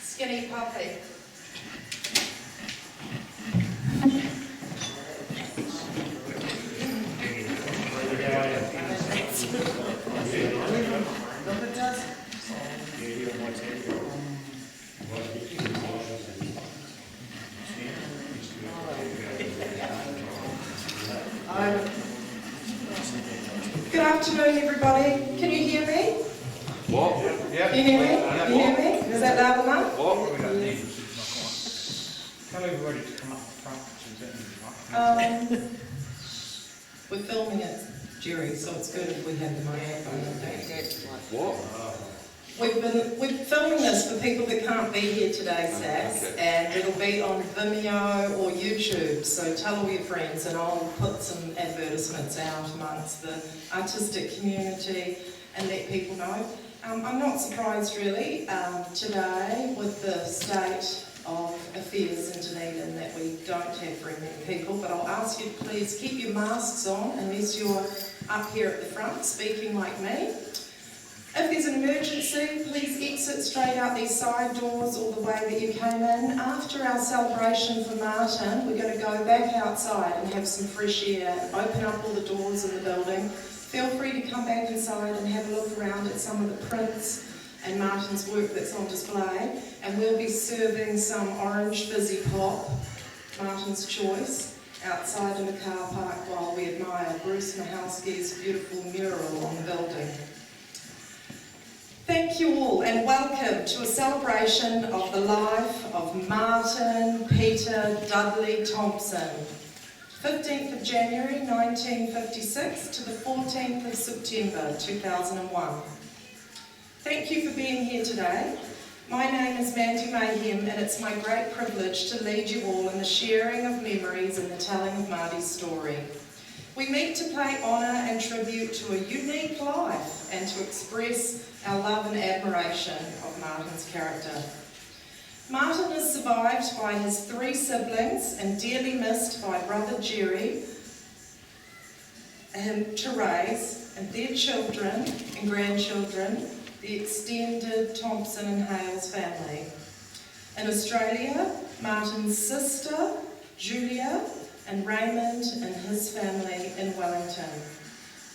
Skinny puppy. Good afternoon, everybody. Can you hear me? What? Yeah. Can you hear me? Can you hear me? Is that loud enough? What? Tell everybody to come up front. We're filming it, Jerry, so it's good if we have the microphone. What? We're filming this for people that can't be here today, Sass, and it'll be on Vimeo or YouTube, so tell all your friends and I'll put some advertisements out amongst the artistic community and let people know. I'm not surprised really today with the state of affairs in Dunedin that we don't have very many people, but I'll ask you to please keep your masks on unless you're up here at the front speaking like me. If there's an emergency, please exit straight out these side doors or the way that you came in. After our celebration for Martin, we're going to go back outside and have some fresh air, open up all the doors in the building. Feel free to come back inside and have a look around at some of the prints and Martin's work that's on display. And we'll be serving some orange fizzy pop, Martin's choice, outside in the car park while we admire Bruce Mahalski's beautiful mural on the building. Thank you all and welcome to a celebration of the life of Martin Peter Dudley Thompson, 15th of January 1956 to the 14th of September 2001. Thank you for being here today. My name is Mandy Mayhem and it's my great privilege to lead you all in the sharing of memories and the telling of Marty's story. We meet to pay honour and tribute to a unique life and to express our love and admiration of Martin's character. Martin is survived by his 3 siblings and dearly missed by brother Jerry, Therese, and their children and grandchildren, the extended Thompson and Hales family. In Australia, Martin's sister, Julia, and Raymond and his family in Wellington.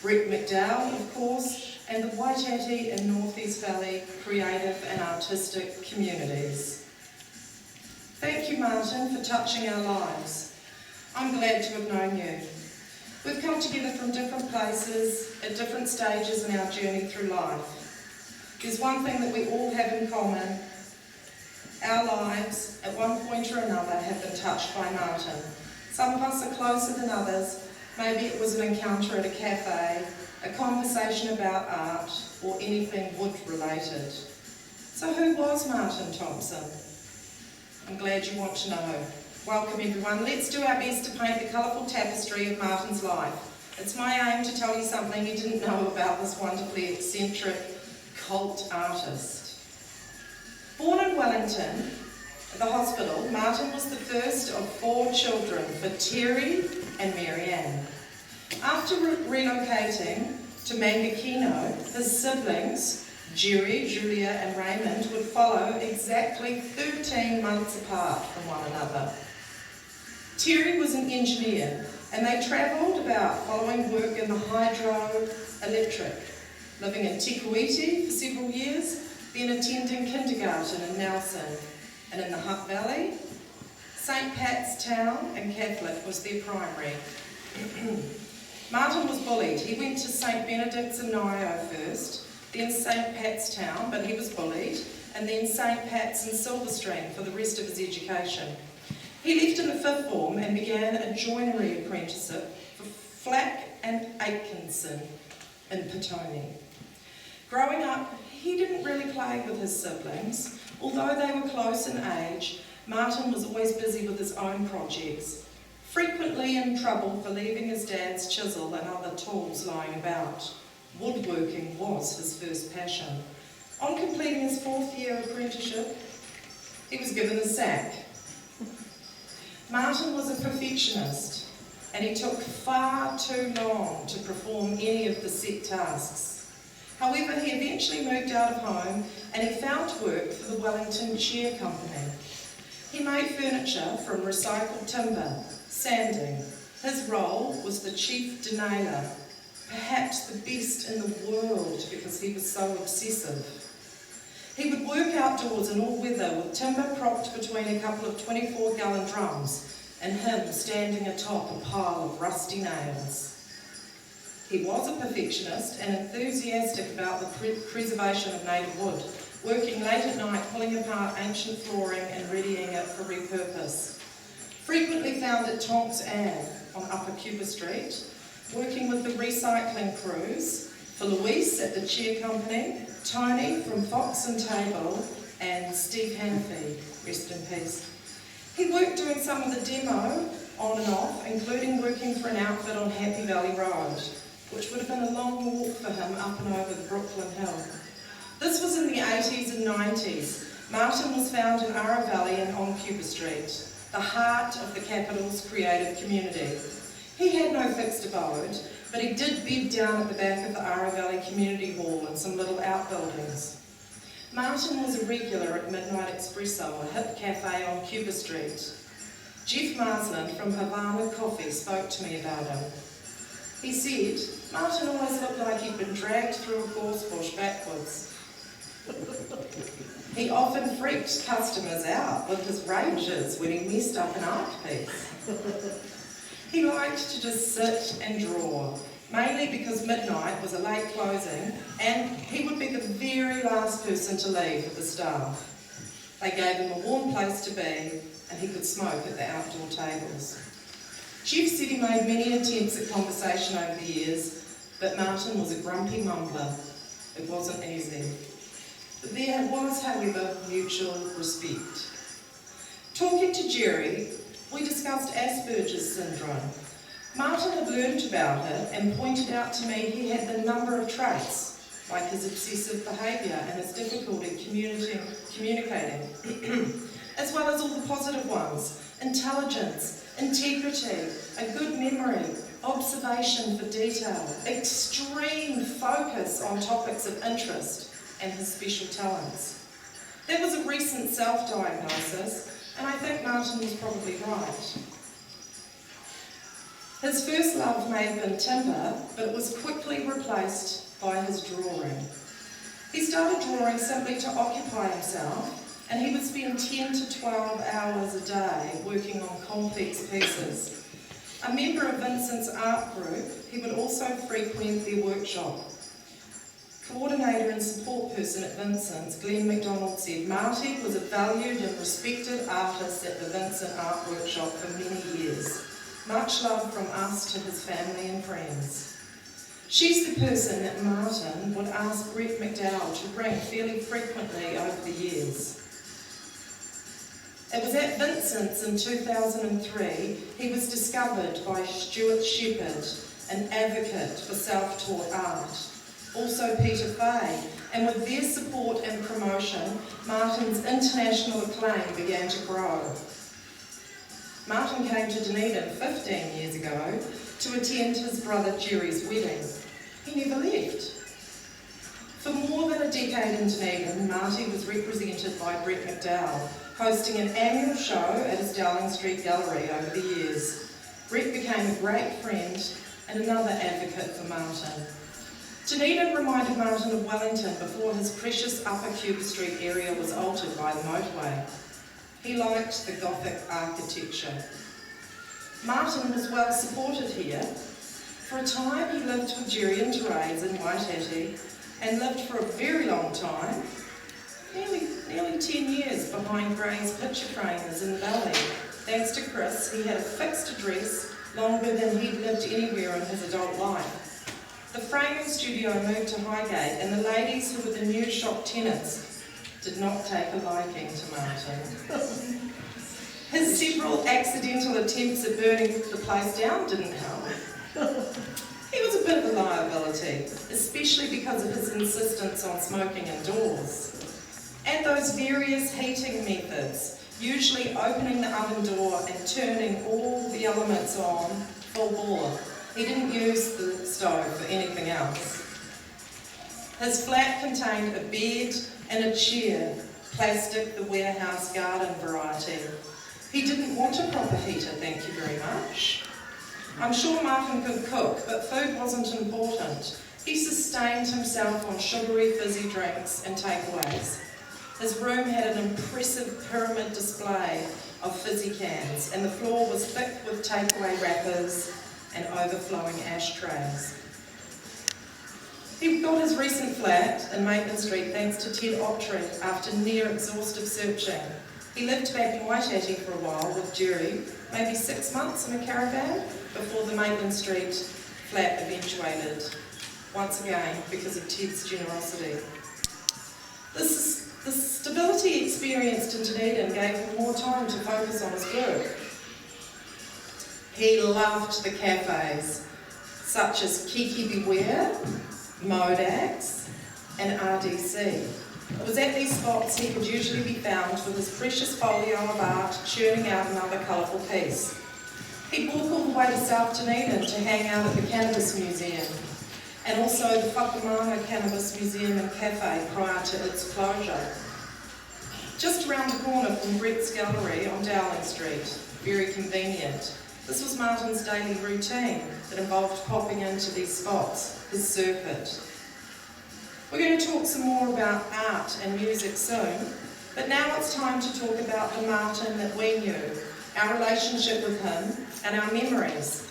Brett McDowell, of course, and the Waitati and North East Valley creative and artistic communities. Thank you, Martin, for touching our lives. I'm glad to have known you. We've come together from different places at different stages in our journey through life. There's one thing that we all have in common. Our lives, at one point or another, have been touched by Martin. Some of us are closer than others. Maybe it was an encounter at a cafe, a conversation about art, or anything wood-related. So who was Martin Thompson? I'm glad you want to know. Welcome everyone. Let's do our best to paint the colourful tapestry of Martin's life. It's my aim to tell you something you didn't know about this wonderfully eccentric cult artist. Born in Wellington, at the hospital, Martin was the first of 4 children for Terry and Mary Ann. After relocating to Mangakino, his siblings, Jerry, Julia and Raymond, would follow exactly 13 months apart from one another. Terry was an engineer and they travelled about following work in the hydroelectric, living in Te Kuiti for several years, then attending kindergarten in Nelson. And in the Hutt Valley, St. Pat's Town and Catholic was their primary. Martin was bullied. He went to St. Benedict's in Nio first, then St. Pat's Town, but he was bullied, and then St. Pat's in Silverstream for the rest of his education. He left in the 5th form and began a joinery apprenticeship for Flack and Atkinson in Petone. Growing up, he didn't really play with his siblings. Although they were close in age, Martin was always busy with his own projects, frequently in trouble for leaving his dad's chisel and other tools lying about. Woodworking was his first passion. On completing his 4th year apprenticeship, he was given the sack. Martin was a perfectionist, and he took far too long to perform any of the set tasks. However, he eventually moved out of home and he found work for the Wellington Chair Company. He made furniture from recycled timber, sanding. His role was the chief denailer, perhaps the best in the world because he was so obsessive. He would work outdoors in all weather with timber propped between a couple of 24-gallon drums and him standing atop a pile of rusty nails. He was a perfectionist and enthusiastic about the preservation of native wood, working late at night pulling apart ancient flooring and readying it for repurpose. Frequently found at Thompson on Upper Cuba Street, working with the recycling crews for Luis at the Chair Company, Tony from Fox and Table, and Steve Hannafy, rest in peace. He worked doing some of the demo on and off, including working for an outfit on Happy Valley Road, which would have been a long walk for him up and over the Brooklyn Hill. This was in the 80s and 90s. Martin was found in Ara Valley and on Cuba Street, the heart of the capital's creative community. He had no fixed abode, but he did bed down at the back of the Ara Valley Community Hall in some little outbuildings. Martin was a regular at Midnight Espresso, a hip cafe on Cuba Street. Jeff Marsland from Havana Coffee spoke to me about him. He said, Martin always looked like he'd been dragged through a gorse bush backwards. He often freaked customers out with his rages when he messed up an art piece. He liked to just sit and draw, mainly because midnight was a late closing and he would be the very last person to leave with the staff. They gave him a warm place to be and he could smoke at the outdoor tables. Jeff said he made many attempts at conversation over the years, but Martin was a grumpy mumbler. It wasn't easy. But there was, however, mutual respect. Talking to Jerry, we discussed Asperger's syndrome. Martin had learned about it and pointed out to me he had a number of traits, like his obsessive behaviour and his difficulty communicating, as well as all the positive ones: intelligence, integrity, a good memory, observation for detail, extreme focus on topics of interest, and his special talents. That was a recent self-diagnosis, and I think Martin was probably right. His first love may have been timber, but it was quickly replaced by his drawing. He started drawing simply to occupy himself, and he would spend 10 to 12 hours a day working on complex pieces. A member of Vincent's art group, he would also frequent their workshop. Coordinator and support person at Vincent's, Glenn MacDonald, said Marty was a valued and respected artist at the Vincent Art Workshop for many years. Much love from us to his family and friends. She's the person that Martin would ask Brett McDowell to bring fairly frequently over the years. It was at Vincent's in 2003 he was discovered by Stuart Shepherd, an advocate for self-taught art. Also Peter Fay, and with their support and promotion, Martin's international acclaim began to grow. Martin came to Dunedin 15 years ago to attend his brother Jerry's wedding. He never left. For more than a decade in Dunedin, Marty was represented by Brett McDowell, hosting an annual show at his Dowling Street gallery over the years. Brett became a great friend and another advocate for Martin. Dunedin reminded Martin of Wellington before his precious Upper Cuba Street area was altered by the motorway. He liked the Gothic architecture. Martin was well supported here. For a time he lived with Jerry and Therese in Waitati and lived for a very long time, nearly 10 years behind Gray's picture framers in the valley. Thanks to Chris, he had a fixed address longer than he'd lived anywhere in his adult life. The framing studio moved to Highgate and the ladies who were the new shop tenants did not take a liking to Martin. His several accidental attempts at burning the place down didn't help. He was a bit of a liability, especially because of his insistence on smoking indoors. And those various heating methods, usually opening the oven door and turning all the elements on full bore. He didn't use the stove for anything else. His flat contained a bed and a chair, plastic, the warehouse garden variety. He didn't want a proper heater, thank you very much. I'm sure Martin could cook, but food wasn't important. He sustained himself on sugary fizzy drinks and takeaways. His room had an impressive pyramid display of fizzy cans, and the floor was thick with takeaway wrappers and overflowing ashtrays. He got his recent flat in Maitland Street thanks to Ted Ottred after near exhaustive searching. He lived back in Waitangi for a while with Jerry, maybe 6 months in a caravan, before the Maitland Street flat eventuated, once again because of Ted's generosity. The stability he experienced in Dunedin gave him more time to focus on his work. He loved the cafes, such as Kiki Beware, Modax and RDC. It was at these spots he could usually be found with his precious folio of art churning out another colourful piece. He'd walk all the way to South Dunedin to hang out at the Cannabis Museum and also the Whakamana Cannabis Museum and Cafe prior to its closure. Just around the corner from Brett's Gallery on Dowling Street, very convenient. This was Martin's daily routine that involved popping into these spots, his circuit. We're going to talk some more about art and music soon, but now it's time to talk about the Martin that we knew, our relationship with him and our memories.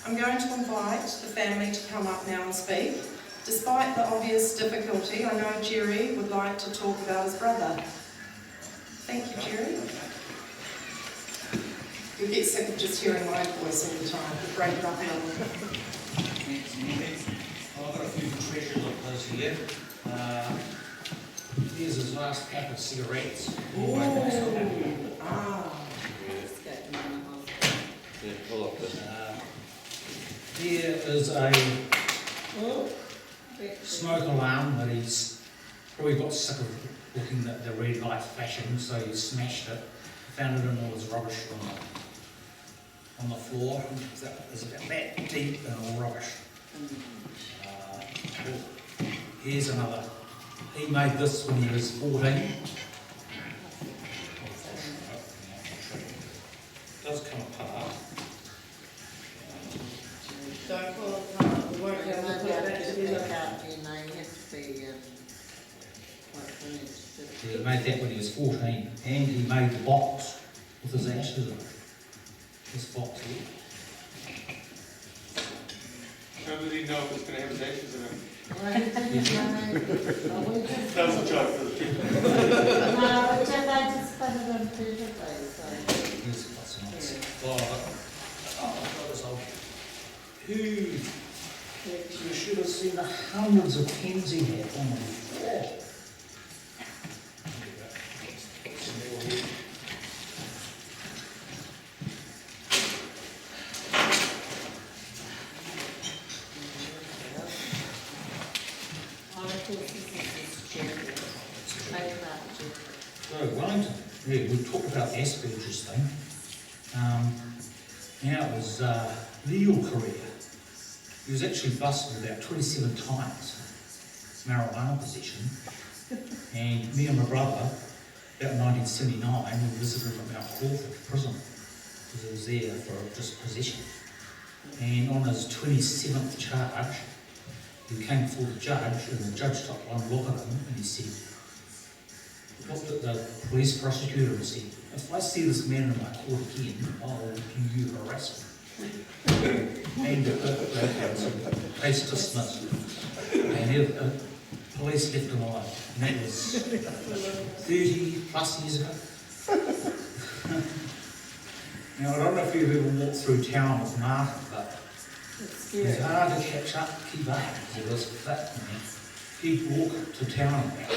I'm going to invite the family to come up now and speak. Despite the obvious difficulty, I know Jerry would like to talk about his brother. Thank you, Jerry. You'll get sick of just hearing my voice all the time. We'll break it up a little. Thanks. I've got a few treasures of his here. Here's his last pack of cigarettes. Ooh. Ah. Yeah, pull up this. Here is a smoke alarm that he's probably got sick of looking at the red light flashing, so he smashed it, found it in all his rubbish on the floor. It's about that deep and all rubbish. Here's another. He made this when he was 14. It does come apart. Don't pull it apart. We won't be able to put it back together. He made that when he was 14, and he made the box with his ashes in it. This box here. How did he know it was going to have his ashes in it? That That was a joke. Here's got some nice. That was old. You should have seen the hundreds of pens he had on the floor. So Wellington, yeah, we talked about the Asperger's thing. Now it was legal career. He was actually busted about 27 times, marijuana possession. And me and my brother, about 1979, we visited him out Crawford prison because he was there for just possession. And on his 27th charge, he came before the judge, and the judge took one look at him and he said, looked at the police prosecutor and said, if I see this man in my court again, I'll do you harassment. And case dismissed. And the police left him alone. And that was 30 plus years ago. Now, I don't know if you've ever walked through town with Martin, but it's hard to catch up, keep up, because it was flat. He'd walk to town and back,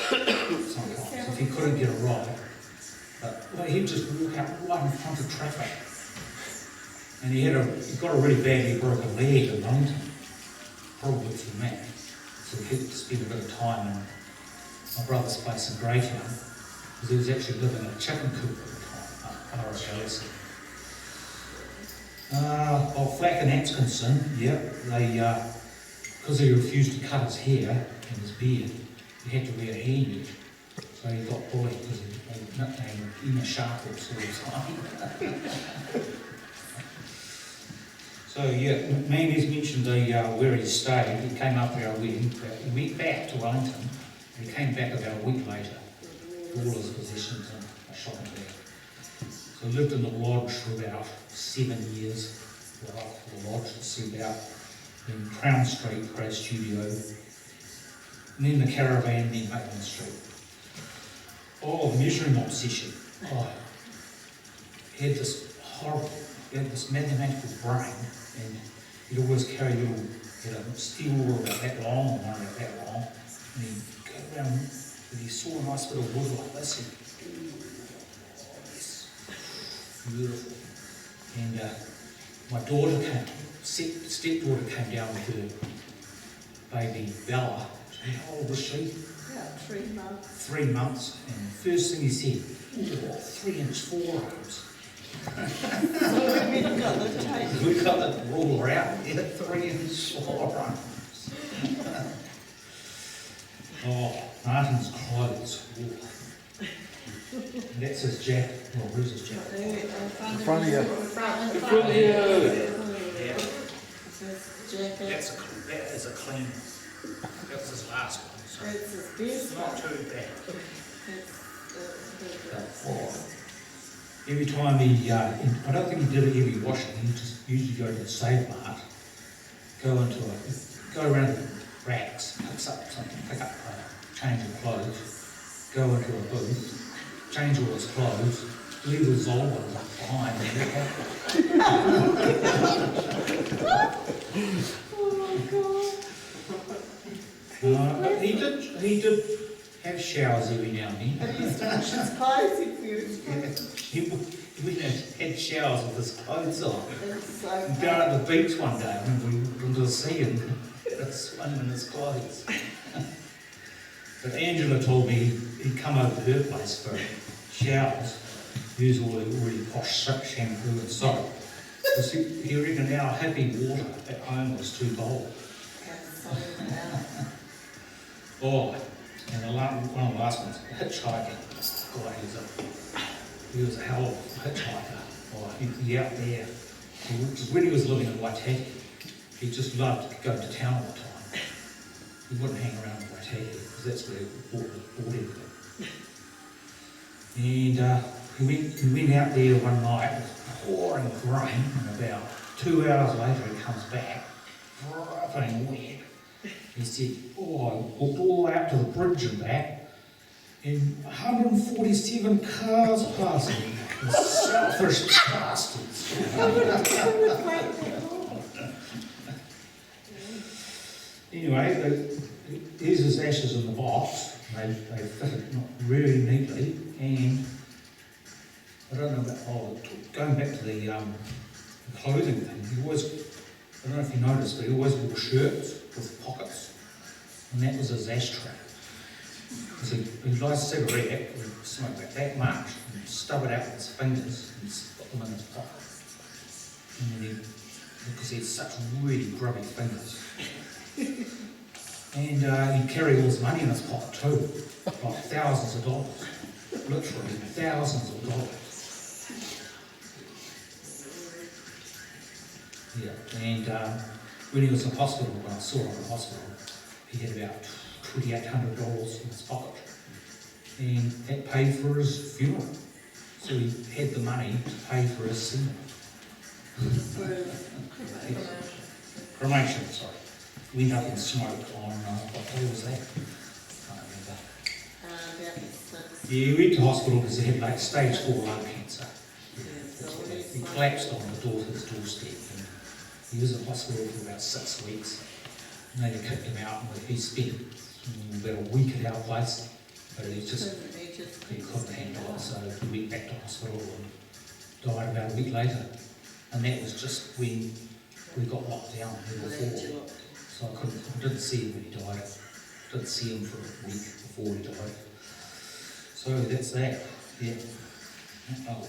sometimes, if he couldn't get a ride. But well, he'd just walk out right in front of traffic. And he got a really badly broken leg in London, probably from that. So he had to spend a bit of time in my brother's place in Greytown, because he was actually living in a chicken coop at the time, RSLS. Flack and Atkinson, yeah, they because he refused to cut his hair and his beard, he had to wear a hairnet. So he got bullied because they nicknamed him Inner Sharples all the time. So yeah, Mandy's mentioned where he stayed. He came up for our wedding. He went back to Wellington. And he came back about a week later. All his possessions and a shopping bag. So he lived in the lodge for about 7 years. Well, the lodge to see about in Crown Street for our studio. And then the caravan, then Maitland Street. Oh, the measuring obsession. Oh, he had this horrible, he had this mathematical brain, and he'd always carry little, steel rule about that long, and one about that long, and he'd go around, and he saw a nice bit of wood like this, and oh, yes, beautiful. And my daughter came, stepdaughter came down with her baby Bella. How old was she? Yeah, 3 months. 3 months, and the first thing he said, oh, 3-inch forearms. So we got the tape. We got the ruler out, yeah, 3-inch forearms. Oh, Martin's clothes. Oh. That's his jacket. Well, where's his jacket? In front of you. In front of you. Yeah. Jacket. That is a clean. That was his last one. So That's his it's best not one. too bad. That's Oh. Every time he, I don't think he did it every washing, he just usually go to the Save Mart, go around the racks, pick up a change of clothes, go into a booth, change all his clothes, leave his old ones behind and look Oh my god. he did have showers every now and then. And he used to wash his clothes if he was He went and had showers with his clothes on. That's so And bad. down at the beach one day, I remember we went into the sea and swimming in his clothes. But Angela told me he'd come over to her place for showers, use all the really posh shampoo and soap. Because he reckoned our happy water at home was too cold. That's so bad. Oh, and one of the last ones, a hitchhiker. God, he was a hell of a hitchhiker. Oh, he'd be out there. When he was living in Waitaki, he just loved to go to town all the time. He wouldn't hang around in Waitaki because that's where he bought everything. And he went out there one night with pouring rain, and about 2 hours later he comes back, dripping wet. He said, oh, I walked all the way up to the bridge and back, and 147 cars passed me. The selfish bastards. Anyway, here's his ashes in the box. They fitted really neatly, and I don't know about, going back to the clothing thing, he always, I don't know if you noticed, but he always wore shirts with pockets, and that was his ashtray. Because he lights a cigarette, he'd smoke about that much, and stub it out with his fingers, and put them in his pocket. And then because he had such really grubby fingers. And he'd carry all his money in his pocket too, like thousands of dollars, literally thousands of dollars. Yeah, and when he was in hospital, when I saw him in hospital, he had about $2,800 in his pocket, and that paid for his funeral. So he had the money to pay for his funeral. Cremation, sorry. Went up in smoke on, what day was that? I can't remember. Yeah, he went to hospital because he had like stage 4 lung cancer. He collapsed on his doorstep, and he was in hospital for about 6 weeks. And they kicked him out, and he spent about a week at our place, but he couldn't handle it, so he went back to hospital and died about a week later. And that was just when we got locked down before. So I didn't see him when he died. Didn't see him for a week before he died. So that's that. Yeah. Oh.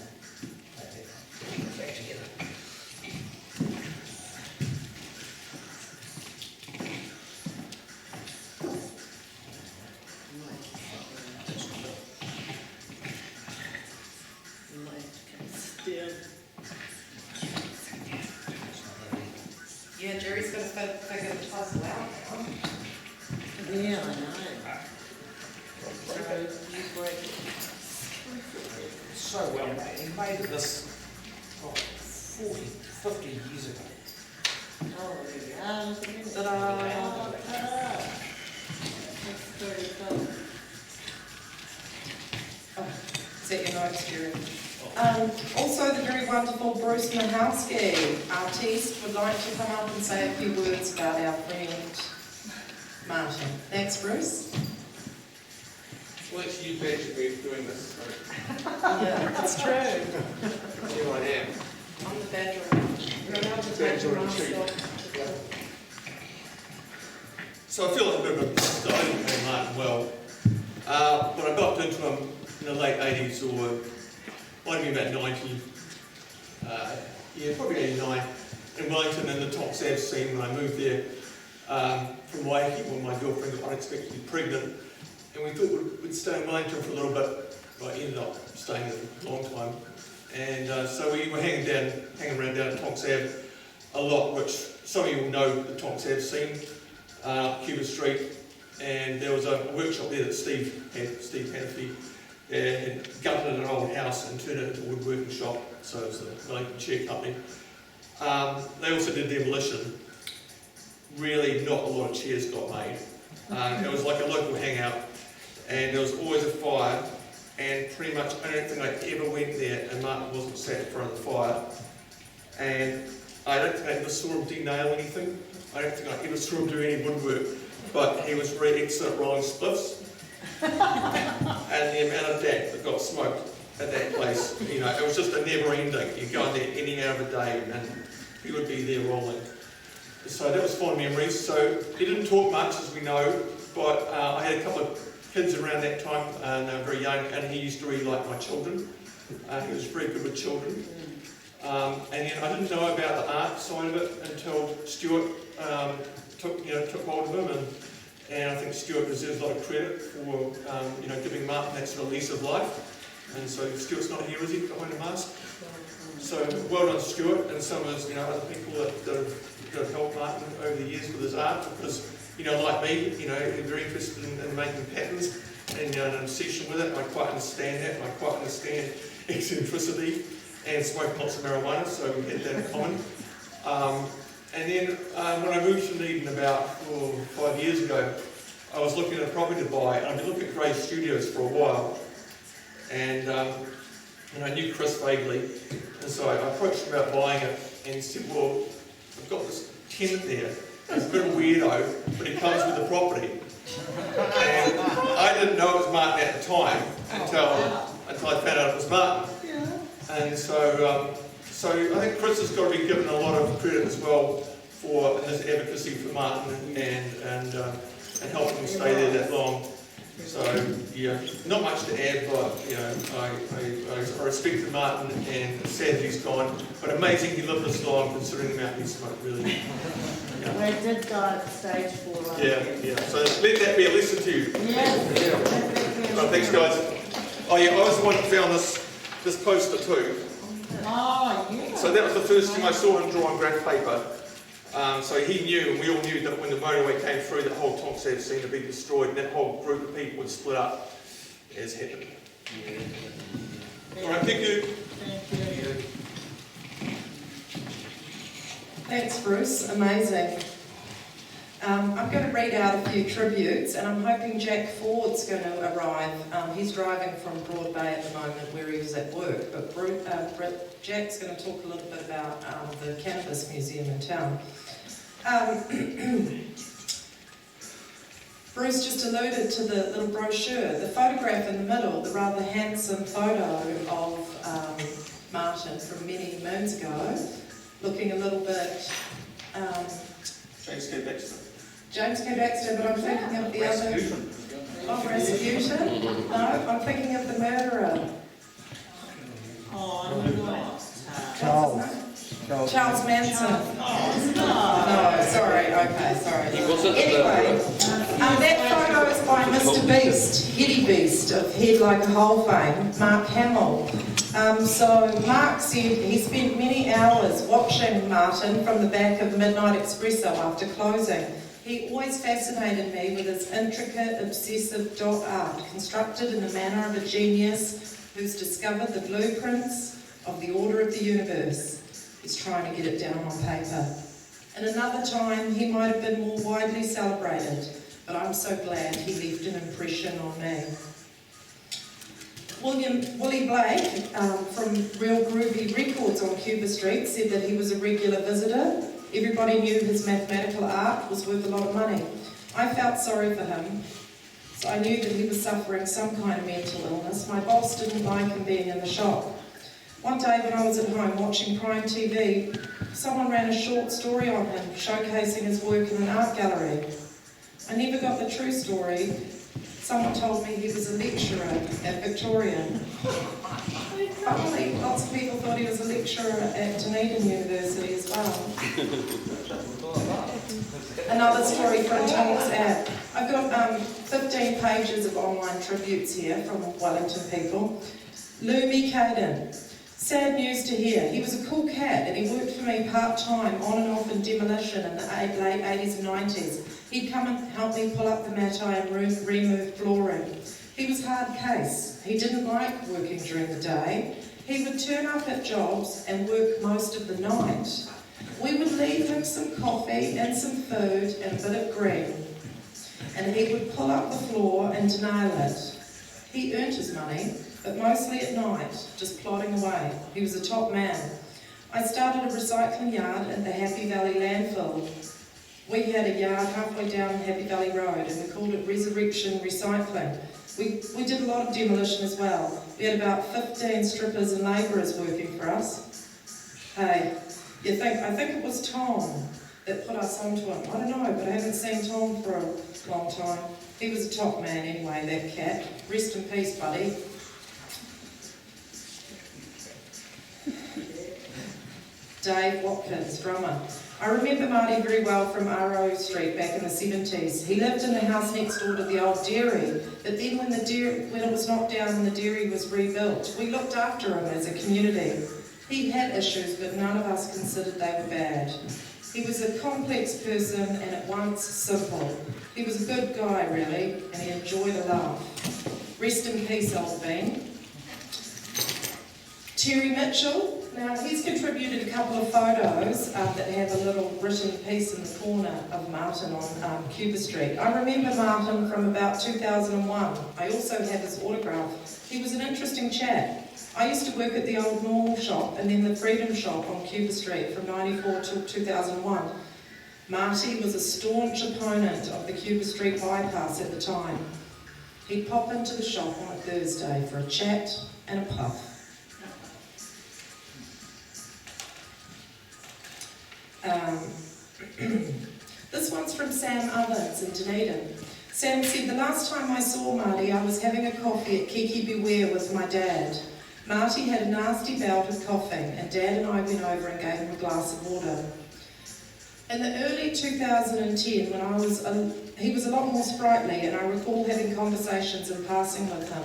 Back together. figure the puzzle out now. Yeah, I know. So, you break it. So well made. He made this 40, 50 years ago. Oh, yeah, look at it. Ta-da. Ta-da. That's very cool. Oh, is that your notes, Jerry? Also, the very wonderful Bruce Mahowski, artiste, would like to come up and say a few words about our friend Martin. Thanks, Bruce. Well, it's you basically doing this. Yeah, that's true. Here I am. On the bedroom. You're allowed to take your mask off. So I feel like a bit of a I didn't know Martin well, but I bumped into him in the late 80s or might have been about 90, probably 89, in Wellington in the Thompson scene when I moved there from Waiheke when my girlfriend got unexpectedly pregnant, and we thought we'd stay in Wellington for a little bit, but I ended up staying there for a long time, and so we were hanging around down at Thompson a lot, which some of you will know the Thompson scene, Cuba Street, and there was a workshop there that Steve Hannafy had gutted an old house and turned it into a woodworking shop, so it was the Wellington Chair Company. They also did demolition. Really not a lot of chairs got made. It was like a local hangout, and there was always a fire, and pretty much I don't think I ever went there and Martin wasn't sat in front of the fire, and I don't think I ever saw him denail anything. I don't think I ever saw him do any woodwork, but he was really excellent rolling spliffs. And the amount of damp that got smoked at that place, you know, it was just a never ending. You go in there any hour of the day and he would be there rolling. So that was fond memories. So he didn't talk much, as we know, but I had a couple of kids around that time and they were very young, and he used to really like my children. He was very good with children. And then I didn't know about the art side of it until Stuart took hold of him, and I think Stuart deserves a lot of credit for giving Martin that sort of lease of life. And so Stuart's not here, is he, behind the mask? So well done, Stuart, and some of his other people that have helped Martin over the years with his art, because like me, they're very interested in making patterns and an obsession with it. And I quite understand that, and I quite understand eccentricity and smoking lots of marijuana, so we had that in common. And then when I moved to Dunedin about 5 years ago, I was looking at a property to buy, and I'd been looking at Grey Studios for a while, and I knew Chris vaguely, and so I approached him about buying it, and he said, well, I've got this tenant there, he's a bit of a weirdo, but he comes with the property. And I didn't know it was Martin at the time, until I found out it was Martin. And so I think Chris has got to be given a lot of credit as well for his advocacy for Martin and helping him stay there that long. So yeah, not much to add, but I respected Martin, and sad he's gone. But amazing he lived this long, considering the amount he smoked. Really. Well, it did die at stage 4. Yeah. So let that be a lesson to you. Yeah. Oh, thanks, guys. Oh yeah, I was the one that found this poster too. Oh, yeah. So that was the first thing I saw him draw on graph paper. So he knew, and we all knew, that when the motorway came through, that whole Thompson seemed to be destroyed, and that whole group of people would split up, as happened. All right, thank you. Thank you. Thanks, Bruce. Amazing. I'm going to read out a few tributes, and I'm hoping Jack Ford's going to arrive. He's driving from Broad Bay at the moment, where he was at work, but Jack's going to talk a little bit about the Cannabis Museum in town. Bruce just alluded to the little brochure, the photograph in the middle, the rather handsome photo of Martin from many moons ago, looking a little bit... James K. Baxter, but I'm thinking of the other... Of Rasputin? No, I'm thinking of the murderer. Oh, no. Charles Manson. No, sorry, okay, sorry. Anyway, that photo is by by Mr. Beast, Heady Beast of Head Like a Hole fame, Mark Hamill. So Mark said he spent many hours watching Martin from the back of Midnight Espresso after closing. He always fascinated me with his intricate, obsessive dot art, constructed in the manner of a genius who's discovered the blueprints of the order of the universe. He's trying to get it down on paper. And another time, he might have been more widely celebrated, but I'm so glad he left an impression on me. Willie Blake from Real Groovy Records on Cuba Street said that he was a regular visitor. Everybody knew his mathematical art was worth a lot of money. I felt sorry for him, so I knew that he was suffering some kind of mental illness. My boss didn't like him being in the shop. One day when I was at home watching Prime TV, someone ran a short story on him, showcasing his work in an art gallery. I never got the true story. Someone told me he was a lecturer at Victoria. Funnily, lots of people thought he was a lecturer at Dunedin University as well. Another story from Tom's app. I've got 15 pages of online tributes here from Wellington people. Lumi Caden. Sad news to hear. He was a cool cat and he worked for me part-time on and off in demolition in the late 80s and 90s. He'd come and help me pull up the matai and remove flooring. He was hard case. He didn't like working during the day. He would turn up at jobs and work most of the night. We would leave him some coffee and some food and a bit of green. And he would pull up the floor and nail it. He earned his money, but mostly at night, just plodding away. He was a top man. I started a recycling yard at the Happy Valley landfill. We had a yard halfway down Happy Valley Road and we called it Resurrection Recycling. We did a lot of demolition as well. We had about 15 strippers and labourers working for us. Hey, I think it was Tom that put us onto him. I don't know, but I haven't seen Tom for a long time. He was a top man anyway, that cat. Rest in peace, buddy. Dave Watkins, drummer. I remember Marty very well from RO Street back in the 70s. He lived in the house next door to the old dairy, but then when it was knocked down and the dairy was rebuilt, we looked after him as a community. He had issues, but none of us considered they were bad. He was a complex person and at once simple. He was a good guy, really, and he enjoyed a laugh. Rest in peace, old bean. Terry Mitchell. Now, he's contributed a couple of photos that have a little written piece in the corner of Martin on Cuba Street. I remember Martin from about 2001. I also have his autograph. He was an interesting chap. I used to work at the old Normal shop and then the Freedom shop on Cuba Street from 94 till 2001. Marty was a staunch opponent of the Cuba Street bypass at the time. He'd pop into the shop on a Thursday for a chat and a puff. This one's from Sam Ovens in Dunedin. Sam said, the last time I saw Marty, I was having a coffee at Kiki Beware with my dad. Marty had a nasty bout of coughing, and Dad and I went over and gave him a glass of water. In the early 2010, he was a lot more sprightly, and I recall having conversations and passing with him.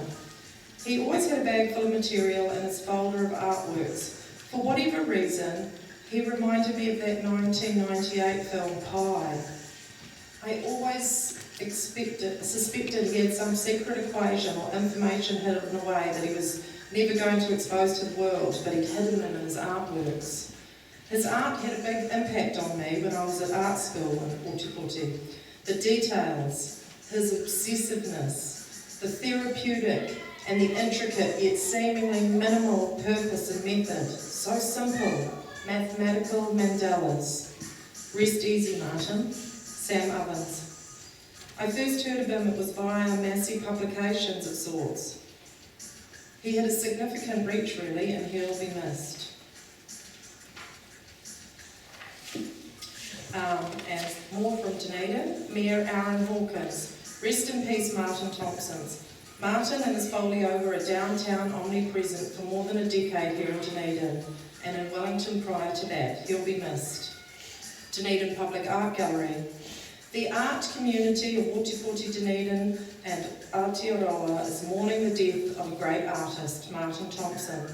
He always had a bag full of material in his folder of artworks. For whatever reason, he reminded me of that 1998 film, Pi. I always suspected he had some secret equation or information hidden away that he was never going to expose to the world, but he'd hidden in his artworks. His art had a big impact on me when I was at art school in Ōtepoti. The details, his obsessiveness, the therapeutic and the intricate yet seemingly minimal purpose and method. So simple. Mathematical mandalas. Rest easy, Martin. Sam Ovens. I first heard of him, it was via massive publications of sorts. He had a significant reach, really, and he'll be missed. And more from Dunedin, Mayor Aaron Hawkins. Rest in peace, Martin Thompson. Martin and his folio were a downtown omnipresent for more than a decade here in Dunedin, and in Wellington prior to that. He'll be missed. Dunedin Public Art Gallery. The art community of Ōtepoti Dunedin and Aotearoa is mourning the death of a great artist, Martin Thompson.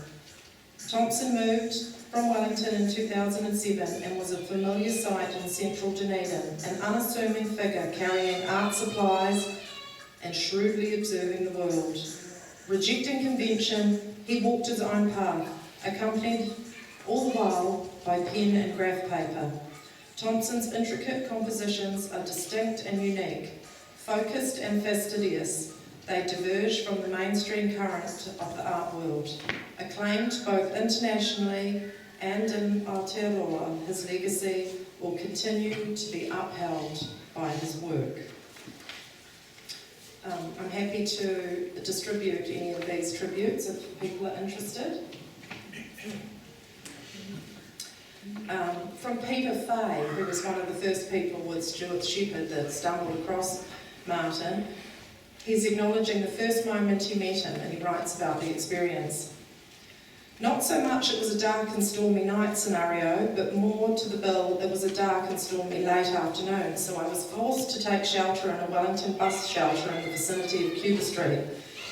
Thompson moved from Wellington in 2007 and was a familiar sight in central Dunedin, an unassuming figure carrying art supplies and shrewdly observing the world. Rejecting convention, he walked his own path, accompanied all the while by pen and graph paper. Thompson's intricate compositions are distinct and unique, focused and fastidious. They diverge from the mainstream current of the art world. Acclaimed both internationally and in Aotearoa, his legacy will continue to be upheld by his work. I'm happy to distribute any of these tributes if people are interested. From Peter Fay, who was one of the first people with Stuart Shepherd that stumbled across Martin, he's acknowledging the first moment he met him, and he writes about the experience. Not so much it was a dark and stormy night scenario, but more to the bill it was a dark and stormy late afternoon, so I was forced to take shelter in a Wellington bus shelter in the vicinity of Cuba Street.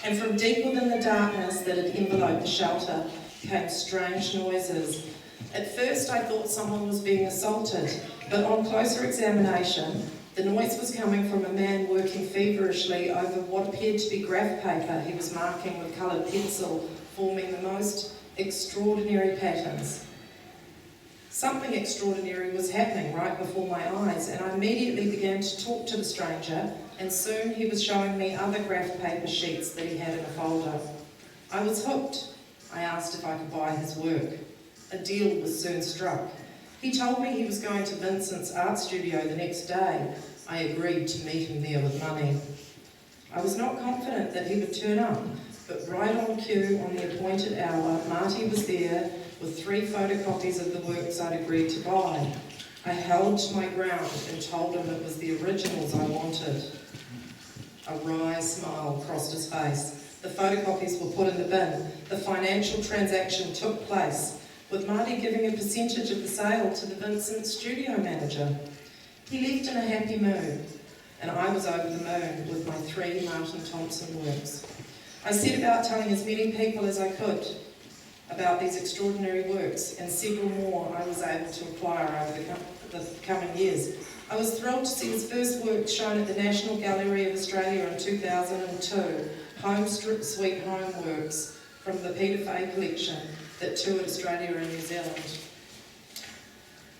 And from deep within the darkness that had enveloped the shelter came strange noises. At first I thought someone was being assaulted, but on closer examination, the noise was coming from a man working feverishly over what appeared to be graph paper he was marking with coloured pencil, forming the most extraordinary patterns. Something extraordinary was happening right before my eyes, and I immediately began to talk to the stranger, and soon he was showing me other graph paper sheets that he had in a folder. I was hooked. I asked if I could buy his work. A deal was soon struck. He told me he was going to Vincent's art studio the next day. I agreed to meet him there with money. I was not confident that he would turn up, but right on cue on the appointed hour, Marty was there with 3 photocopies of the works I'd agreed to buy. I held my ground and told him it was the originals I wanted. A wry smile crossed his face. The photocopies were put in the bin. The financial transaction took place, with Marty giving a percentage of the sale to the Vincent studio manager. He left in a happy mood, and I was over the moon with my 3 Martin Thompson works. I set about telling as many people as I could about these extraordinary works, and several more I was able to acquire over the coming years. I was thrilled to see his first work shown at the National Gallery of Australia in 2002, Home Sweet Home works from the Peter Fay collection that toured Australia and New Zealand.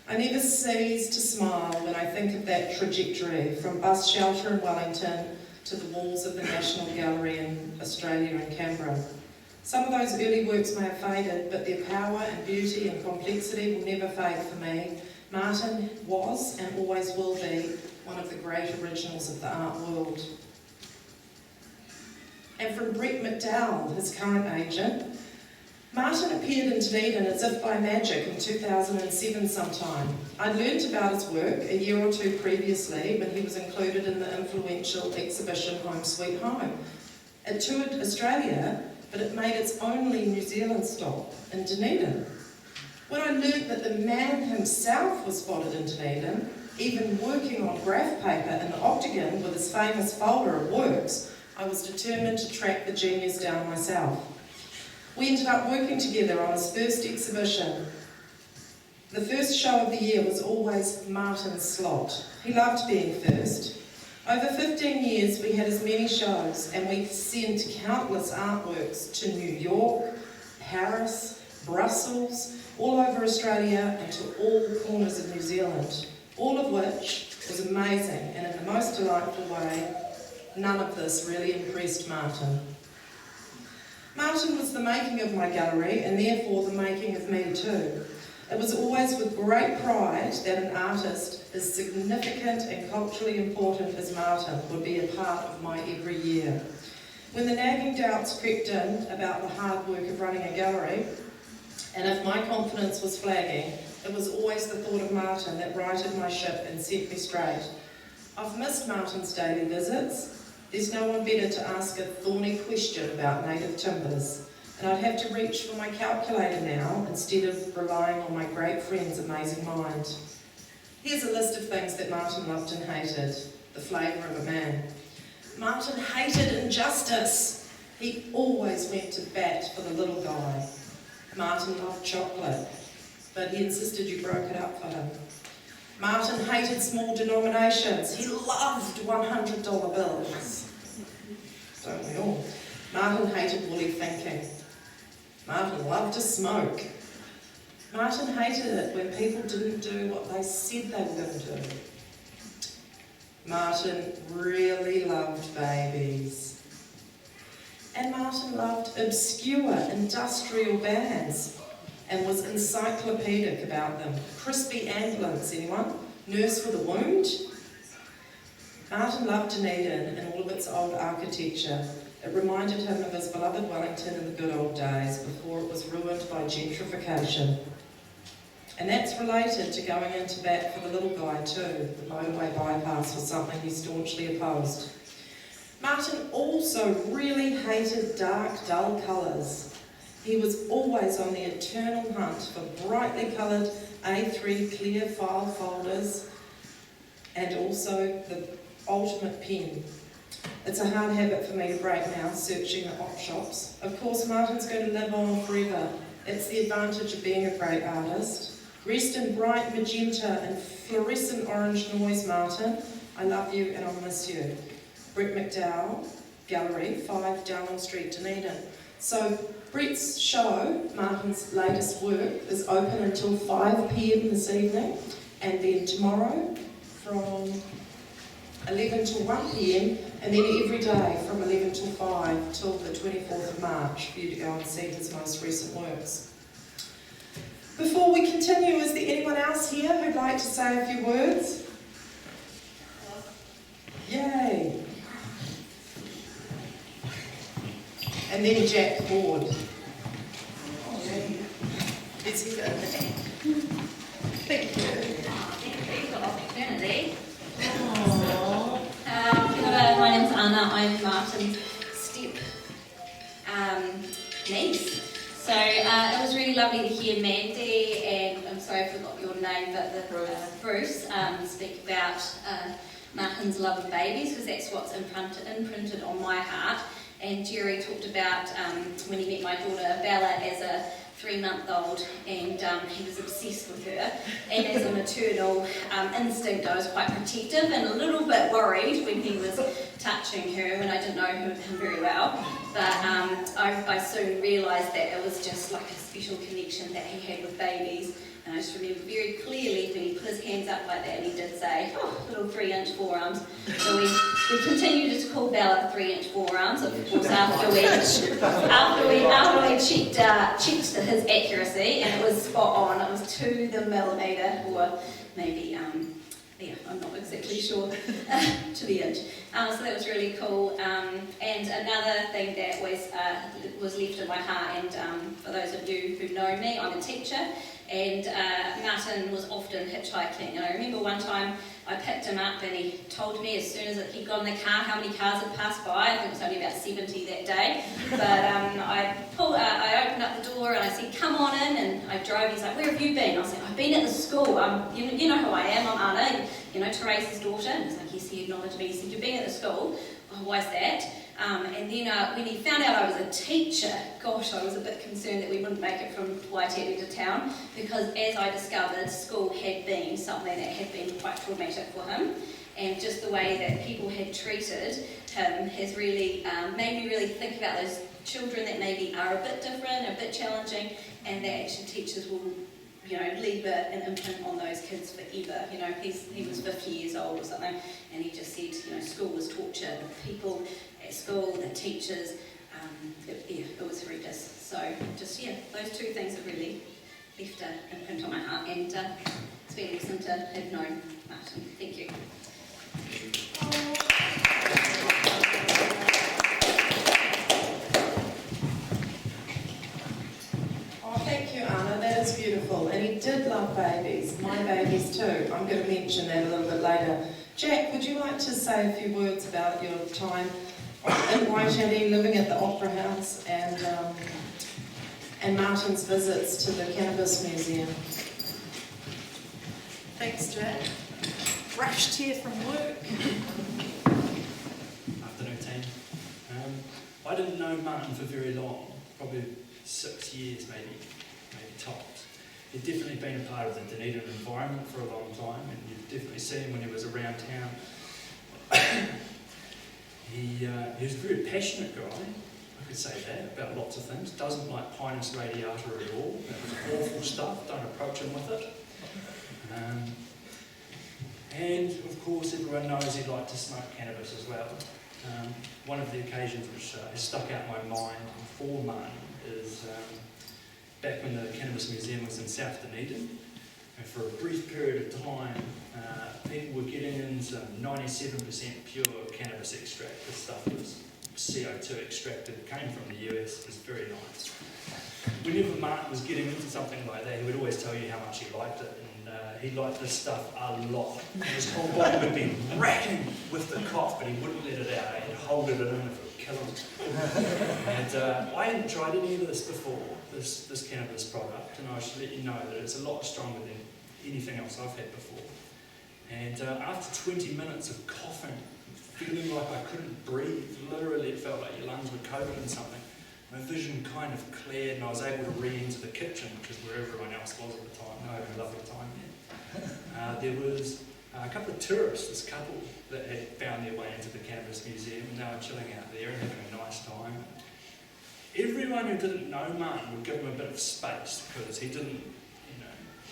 I never cease to smile when I think of that trajectory, from bus shelter in Wellington to the walls of the National Gallery in Australia and Canberra. Some of those early works may have faded, but their power and beauty and complexity will never fade for me. Martin was and always will be one of the great originals of the art world. And from Brett McDowell, his current agent, Martin appeared in Dunedin as if by magic in 2007 sometime. I'd learnt about his work a year or 2 previously when he was included in the influential exhibition Home Sweet Home. It toured Australia, but it made its only New Zealand stop in Dunedin. When I learnt that the man himself was spotted in Dunedin, even working on graph paper in the Octagon with his famous folder of works, I was determined to track the genius down myself. We ended up working together on his first exhibition. The first show of the year was always Martin's slot. He loved being first. Over 15 years we had as many shows, and we sent countless artworks to New York, Paris, Brussels, all over Australia and to all corners of New Zealand, all of which was amazing, and in the most delightful way, none of this really impressed Martin. Martin was the making of my gallery, and therefore the making of me too. It was always with great pride that an artist as significant and culturally important as Martin would be a part of my every year. When the nagging doubts crept in about the hard work of running a gallery, and if my confidence was flagging, it was always the thought of Martin that righted my ship and set me straight. I've missed Martin's daily visits. There's no one better to ask a thorny question about native timbers, and I'd have to reach for my calculator now instead of relying on my great friend's amazing mind. Here's a list of things that Martin loved and hated. The flavour of a man. Martin hated injustice. He always went to bat for the little guy. Martin loved chocolate, but he insisted you broke it up for him. Martin hated small denominations. He loved $100 bills. Don't we all? Martin hated woolly thinking. Martin loved to smoke. Martin hated it when people didn't do what they said they were going to do. Martin really loved babies. And Martin loved obscure industrial bands and was encyclopedic about them. Crispy ambulance, anyone? Nurse for the wound? Martin loved Dunedin and all of its old architecture. It reminded him of his beloved Wellington in the good old days before it was ruined by gentrification. And that's related to going into bat for the little guy too. The motorway bypass was something he staunchly opposed. Martin also really hated dark, dull colours. He was always on the eternal hunt for brightly coloured A3 clear file folders and also the ultimate pen. It's a hard habit for me to break now, searching the op shops. Of course, Martin's going to live on forever. It's the advantage of being a great artist. Rest in bright magenta and fluorescent orange noise, Martin. I love you and I'll miss you. Brett McDowell, Gallery, 5 Dowling Street, Dunedin. So Brett's show, Martin's latest work, is open until 5 p.m. this evening, and then tomorrow from 11 till 1 p.m, and then every day from 11 till 5 till the 24th of March for you to go and see his most recent works. Before we continue, is there anyone else here who'd like to say a few words? Yay! And then Jack Ford. Is he there? Thank you. Thank you for the opportunity. Aww. Hello, my name's Anna. I'm Martin's step niece. So it was really lovely to hear Mandy and I'm sorry I forgot your name, but Bruce speak about Martin's love of babies, because that's what's imprinted on my heart. And Jerry talked about when he met my daughter Bella as a 3-month-old, and he was obsessed with her. And as a maternal instinct, I was quite protective and a little bit worried when he was touching her when I didn't know him very well. But I soon realised that it was just like a special connection that he had with babies. And I just remember very clearly when he put his hands up like that and he did say, oh, little 3-inch forearms. So we continued to call Bella the 3-inch forearms, of course, after we checked his accuracy, and it was spot on. It was to the millimetre, or maybe, I'm not exactly sure, to the inch. So that was really cool. And another thing that was left in my heart, and for those of you who know me, I'm a teacher, and Martin was often hitchhiking. And I remember one time I picked him up and he told me as soon as he got in the car how many cars had passed by. I think it was only about 70 that day. But I opened up the door and I said, come on in, and I drove. He's like, where have you been? I was like, I've been at the school. You know who I am, I'm Anna, Teresa's daughter. And he's like, yes, he acknowledged me. He said, you've been at the school. Oh, why's that? And then when he found out I was a teacher, gosh, I was a bit concerned that we wouldn't make it from Waititi to town, because as I discovered, school had been something that had been quite traumatic for him, and just the way that people had treated him has really made me really think about those children that maybe are a bit different, a bit challenging, and that actually teachers will leave an imprint on those kids forever. He was 50 years old or something, and he just said, school was torture. The people at school, the teachers, it was horrendous. So just, those two things have really left an imprint on my heart, and it's been excellent to have known Martin. Thank you. Thank you, Anna. That is beautiful. And he did love babies. My babies too. I'm going to mention that a little bit later. Jack, would you like to say a few words about your time in Waititi, living at the Opera House, and Martin's visits to the Cannabis Museum? Thanks, Jack. Rushed here from work. Afternoon, team. I didn't know Martin for very long, probably 6 years maybe tops. He'd definitely been a part of the Dunedin environment for a long time, and you'd definitely seen him when he was around town. He was a very passionate guy, I could say that, about lots of things. Doesn't like Pinus radiata at all. That was awful stuff, don't approach him with it. And of course everyone knows he liked to smoke cannabis as well. One of the occasions which has stuck out in my mind for Martin is back when the Cannabis Museum was in South Dunedin, and for a brief period of time people were getting in some 97% pure cannabis extract. This stuff was CO2 extracted, came from the US, it was very nice. Whenever Martin was getting into something like that, he would always tell you how much he liked it, and he liked this stuff a lot. His whole body would be racking with the cough, but he wouldn't let it out. He'd hold it in if it would kill him. And I hadn't tried any of this before, this cannabis product, and I should let you know that it's a lot stronger than anything else I've had before. And after 20 minutes of coughing, feeling like I couldn't breathe, literally it felt like your lungs were coated in something, my vision kind of cleared and I was able to re-enter the kitchen, which is where everyone else was at the time. I had a lovely time there. There was a couple of tourists, this couple, that had found their way into the Cannabis Museum, and they were chilling out there and having a nice time. Everyone who didn't know Martin would give him a bit of space because he didn't,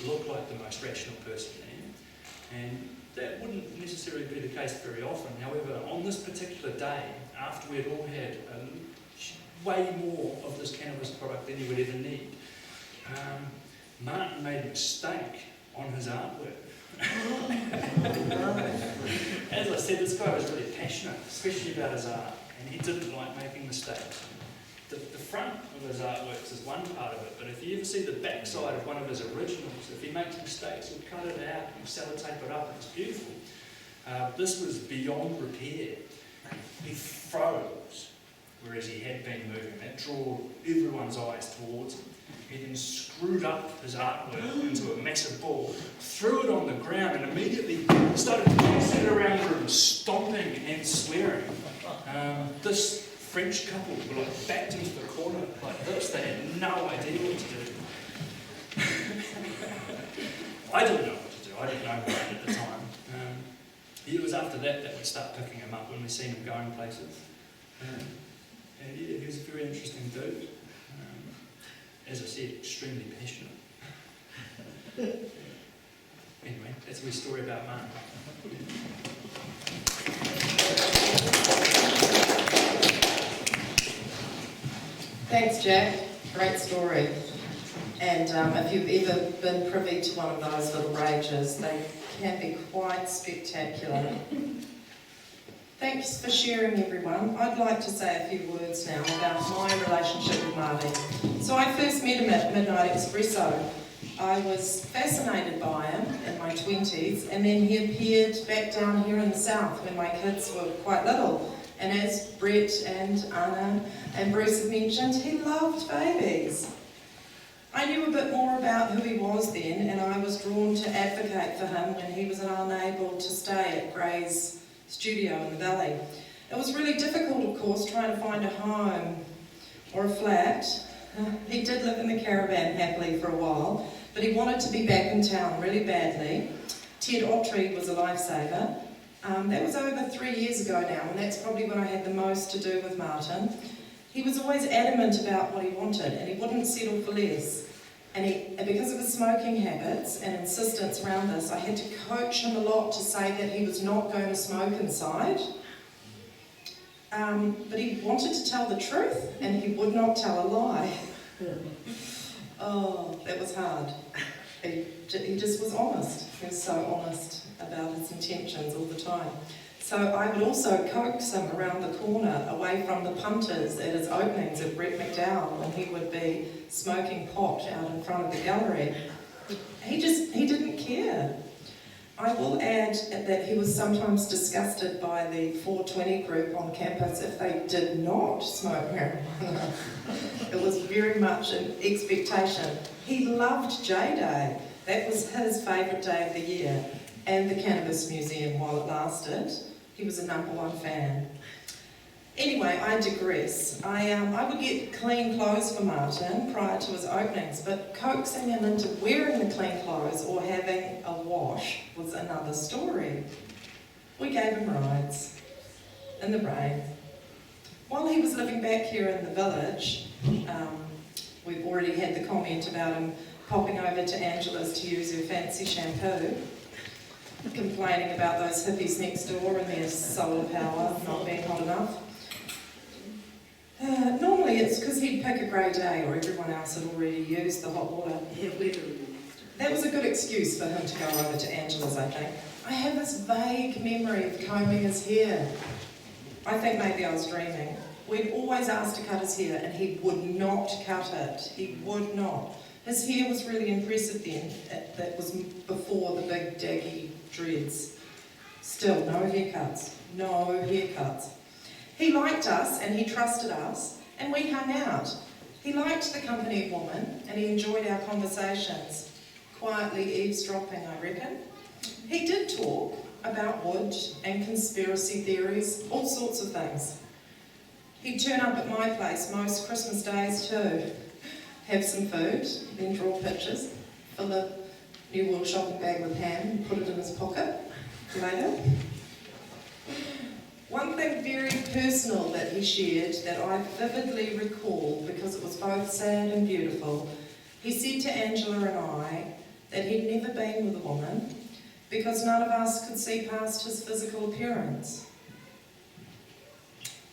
look like the most rational person there. And that wouldn't necessarily be the case very often. However, on this particular day, after we'd all had way more of this cannabis product than you would ever need, Martin made a mistake on his artwork. As I said, this guy was really passionate, especially about his art, and he didn't like making mistakes. The front of his artworks is one part of it, but if you ever see the back side of one of his originals, if he makes mistakes, he'll cut it out and sellotape it up, and it's beautiful. This was beyond repair. He froze, whereas he had been moving. That drew everyone's eyes towards him. He then screwed up his artwork into a massive ball, threw it on the ground, and immediately started dancing around the room, stomping and swearing. This French couple were like backed into the corner like this. They had no idea what to do. I didn't know what to do. I didn't know Martin at the time. It was after that we'd start picking him up when we seen him going places. And yeah, he was a very interesting dude. As I said, extremely passionate. Anyway, that's a wee story about Martin. Thanks, Jack. Great story. And if you've ever been privy to one of those little rages, they can be quite spectacular. Thanks for sharing, everyone. I'd like to say a few words now about my relationship with Marty. So I first met him at Midnight Espresso. I was fascinated by him in my 20s, and then he appeared back down here in the south when my kids were quite little. And as Brett and Anna and Bruce have mentioned, he loved babies. I knew a bit more about who he was then, and I was drawn to advocate for him when he was unable to stay at Gray's studio in the valley. It was really difficult, of course, trying to find a home or a flat. He did live in the caravan happily for a while, but he wanted to be back in town really badly. Ted Autry was a lifesaver. That was over 3 years ago now, and that's probably when I had the most to do with Martin. He was always adamant about what he wanted, and he wouldn't settle for less. And because of his smoking habits and insistence around this, I had to coach him a lot to say that he was not going to smoke inside. But he wanted to tell the truth, and he would not tell a lie. Oh, that was hard. He just was honest. He was so honest about his intentions all the time. So I would also coax him around the corner, away from the punters at his openings at Brett McDowell, when he would be smoking pot out in front of the gallery. He didn't care. I will add that he was sometimes disgusted by the 420 group on campus if they did not smoke marijuana. It was very much an expectation. He loved J-Day. That was his favourite day of the year, and the Cannabis Museum while it lasted. He was a #1 fan. Anyway, I digress. I would get clean clothes for Martin prior to his openings, but coaxing him into wearing the clean clothes or having a wash was another story. We gave him rides in the rain. While he was living back here in the village, we've already had the comment about him popping over to Angela's to use her fancy shampoo, complaining about those hippies next door and their solar power not being hot enough. Normally it's because he'd pick a grey day or everyone else had already used the hot water. That was a good excuse for him to go over to Angela's, I think. I have this vague memory of combing his hair. I think maybe I was dreaming. We'd always asked to cut his hair and he would not cut it. He would not. His hair was really impressive then. That was before the big daggy dreads. Still, no haircuts. No haircuts. He liked us and he trusted us and we hung out. He liked the company of women and he enjoyed our conversations. Quietly eavesdropping, I reckon. He did talk about wood and conspiracy theories, all sorts of things. He'd turn up at my place most Christmas days too. Have some food, then draw pictures, fill a New World shopping bag with ham and put it in his pocket later. One thing very personal that he shared that I vividly recall because it was both sad and beautiful, he said to Angela and I that he'd never been with a woman because none of us could see past his physical appearance.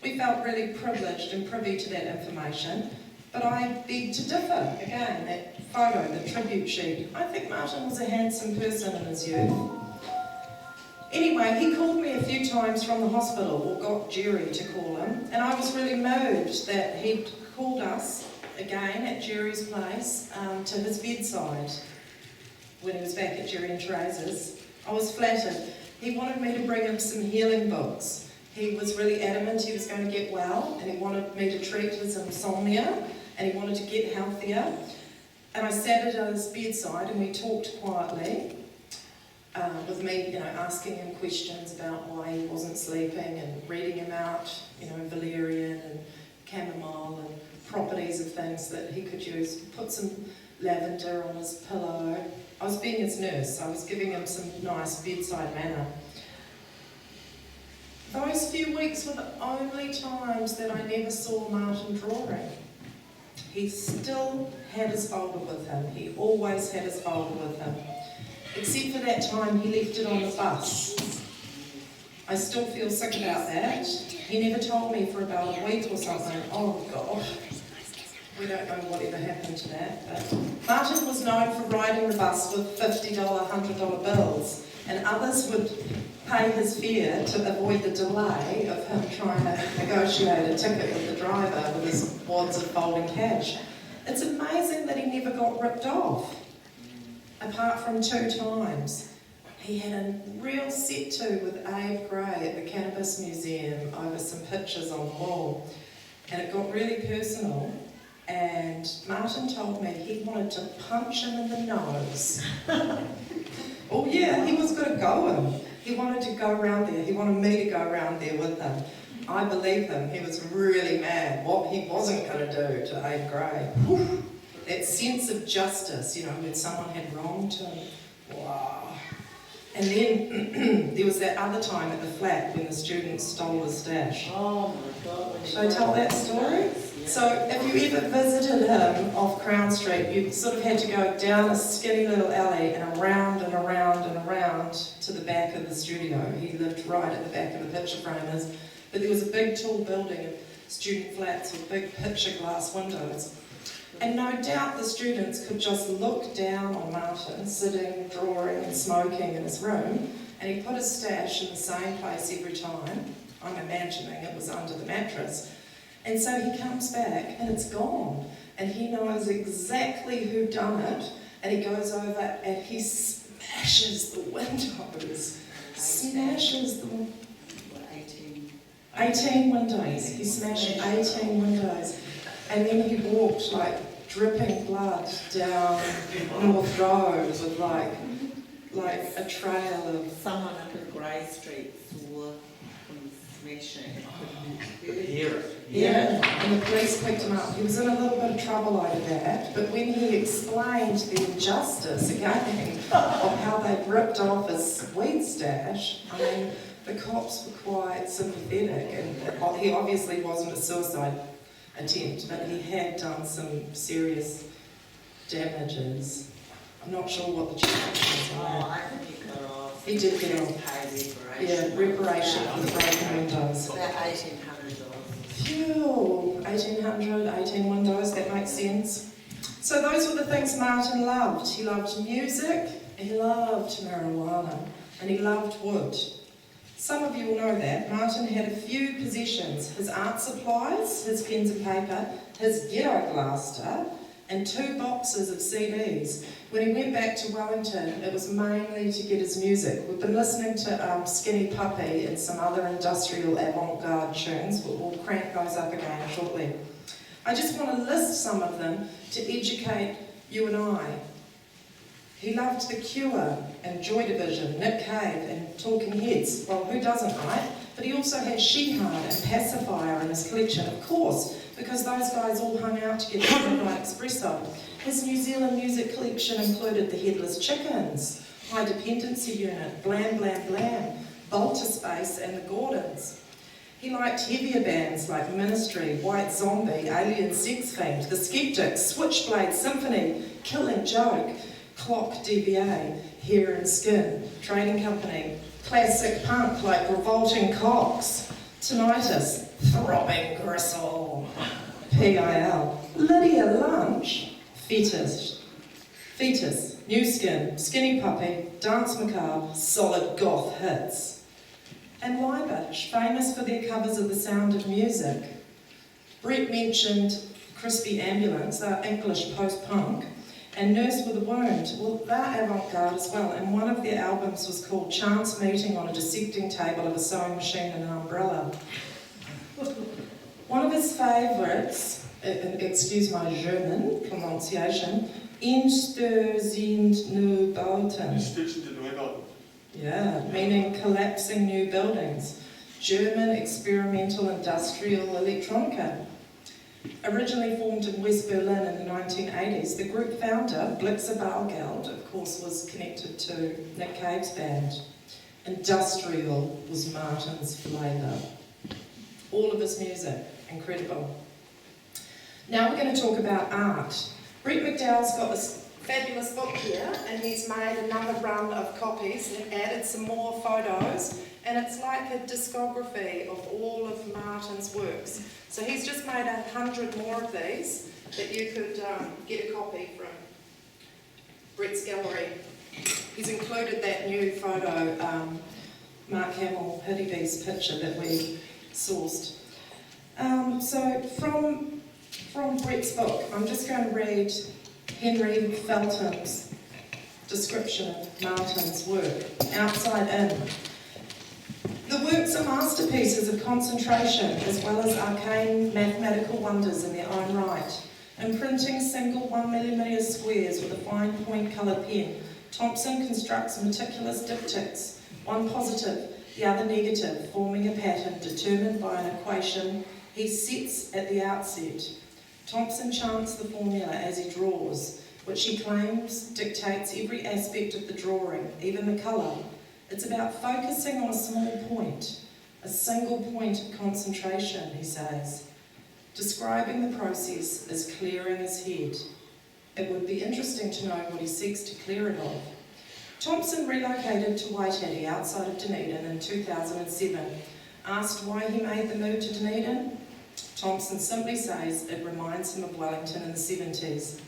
We felt really privileged and privy to that information, but I beg to differ. Again, that photo, the tribute sheet. I think Martin was a handsome person in his youth. Anyway, he called me a few times from the hospital, or got Jerry to call him, and I was really moved that he'd called us again at Jerry's place to his bedside when he was back at Jerry and Teresa's. I was flattered. He wanted me to bring him some healing books. He was really adamant he was going to get well, and he wanted me to treat his insomnia, and he wanted to get healthier. And I sat at his bedside and we talked quietly. With me, asking him questions about why he wasn't sleeping and reading him out, valerian and chamomile and properties of things that he could use. Put some lavender on his pillow. I was being his nurse. I was giving him some nice bedside manner. Those few weeks were the only times that I never saw Martin drawing. He still had his folder with him. He always had his folder with him. Except for that time he left it on the bus. I still feel sick about that. He never told me for about a week or something. Oh God. We don't know whatever happened to that. But Martin was known for riding the bus with $50, $100 bills, and others would pay his fare to avoid the delay of him trying to negotiate a ticket with the driver with his wads of folding cash. It's amazing that he never got ripped off. Apart from 2 times. He had a real set-to with Abe Gray at the Cannabis Museum over some pictures on the wall. And it got really personal. And Martin told me he wanted to punch him in the nose. Oh yeah, he was going to go him. He wanted to go around there. He wanted me to go around there with him. I believe him. He was really mad. What he wasn't going to do to Abe Gray. Whew. That sense of justice, when someone had wronged him. Wow. And then there was that other time at the flat when the students stole the stash. Oh my God. Should I tell that story? So if you ever visited him off Crown Street, you sort of had to go down a skinny little alley and around and around and around to the back of the studio. He lived right at the back of the picture framers. But there was a big tall building of student flats with big picture glass windows. And no doubt the students could just look down on Martin sitting, drawing and smoking in his room, and he put his stash in the same place every time. I'm imagining it was under the mattress. And so he comes back and it's gone. And he knows exactly who done it, and he goes over and he smashes the windows. Smashes the 18 windows. He smashed 18 windows. And then he walked like dripping blood down North Road with like a trail of... Someone up in Grey Street saw him smashing and couldn't hear it. Yeah, and the police picked him up. He was in a little bit of trouble over that, but when he explained the injustice again of how they'd ripped off his weed stash, I mean, the cops were quite sympathetic, and he obviously wasn't a suicide attempt, but he had done some serious damages. I'm not sure what the charge was on that. I think he got off. He did get off. Pay reparation. Yeah, reparation for the broken windows. About $1,800. Phew, 1800, 18 windows, that makes sense. So those were the things Martin loved. He loved music, he loved marijuana, and he loved wood. Some of you will know that. Martin had a few possessions: his art supplies, his pens and paper, his ghetto blaster, and 2 boxes of CDs. When he went back to Wellington, it was mainly to get his music. We've been listening to Skinny Puppy and some other industrial avant-garde tunes. We'll crank those up again shortly. I just want to list some of them to educate you and I. He loved The Cure and Joy Division, Nick Cave and Talking Heads. Well, who doesn't, right? But he also had Shehad and Pacifier in his collection, of course, because those guys all hung out together at Midnight Espresso. His New Zealand music collection included the Headless Chickens, High Dependency Unit, Blam Blam Blam, Bolter Space and the Gordons. He liked heavier bands like Ministry, White Zombie, Alien Sex Fiend, The Skeptics, Switchblade Symphony, Killing Joke, Clock DBA, Hair and Skin, Trading Company, classic punk like Revolting Cocks, Tinnitus, Throbbing Gristle, PIL, Lydia Lunch, Fetus, New Skin, Skinny Puppy, Dance Macabre, Solid Goth Hits, and Leibush, famous for their covers of The Sound of Music. Brett mentioned Crispy Ambulance, they're English post-punk, and Nurse with a Wound, well, they're avant-garde as well, and one of their albums was called Chance Meeting on a Dissecting Table of a Sewing Machine and an Umbrella. One of his favourites, excuse my German pronunciation, Instürzend Neubauten. Yeah, meaning collapsing new buildings. German experimental industrial electronica. Originally formed in West Berlin in the 1980s, the group founder, Blitzer Baugeld, of course, was connected to Nick Cave's band. Industrial was Martin's flavour. All of his music, incredible. Now we're going to talk about art. Brett McDowell's got this fabulous book here, and he's made another run of copies and added some more photos, and it's like a discography of all of Martin's works. So he's just made 100 more of these that you could get a copy from Brett's gallery. He's included that new photo, Mark Hamill, Hiddiebee's picture that we sourced. So from Brett's book, I'm just going to read Henry Felton's description of Martin's work, outside in. The works are masterpieces of concentration as well as arcane mathematical wonders in their own right. Imprinting single 1mm squares with a fine point coloured pen, Thompson constructs meticulous diptychs, one positive, the other negative, forming a pattern determined by an equation he sets at the outset. Thompson chants the formula as he draws, which he claims dictates every aspect of the drawing, even the colour. It's about focusing on a small point, a single point of concentration, he says. Describing the process as clearing his head. It would be interesting to know what he seeks to clear it of. Thompson relocated to Waiheke outside of Dunedin in 2007. Asked why he made the move to Dunedin, Thompson simply says it reminds him of Wellington in the 70s.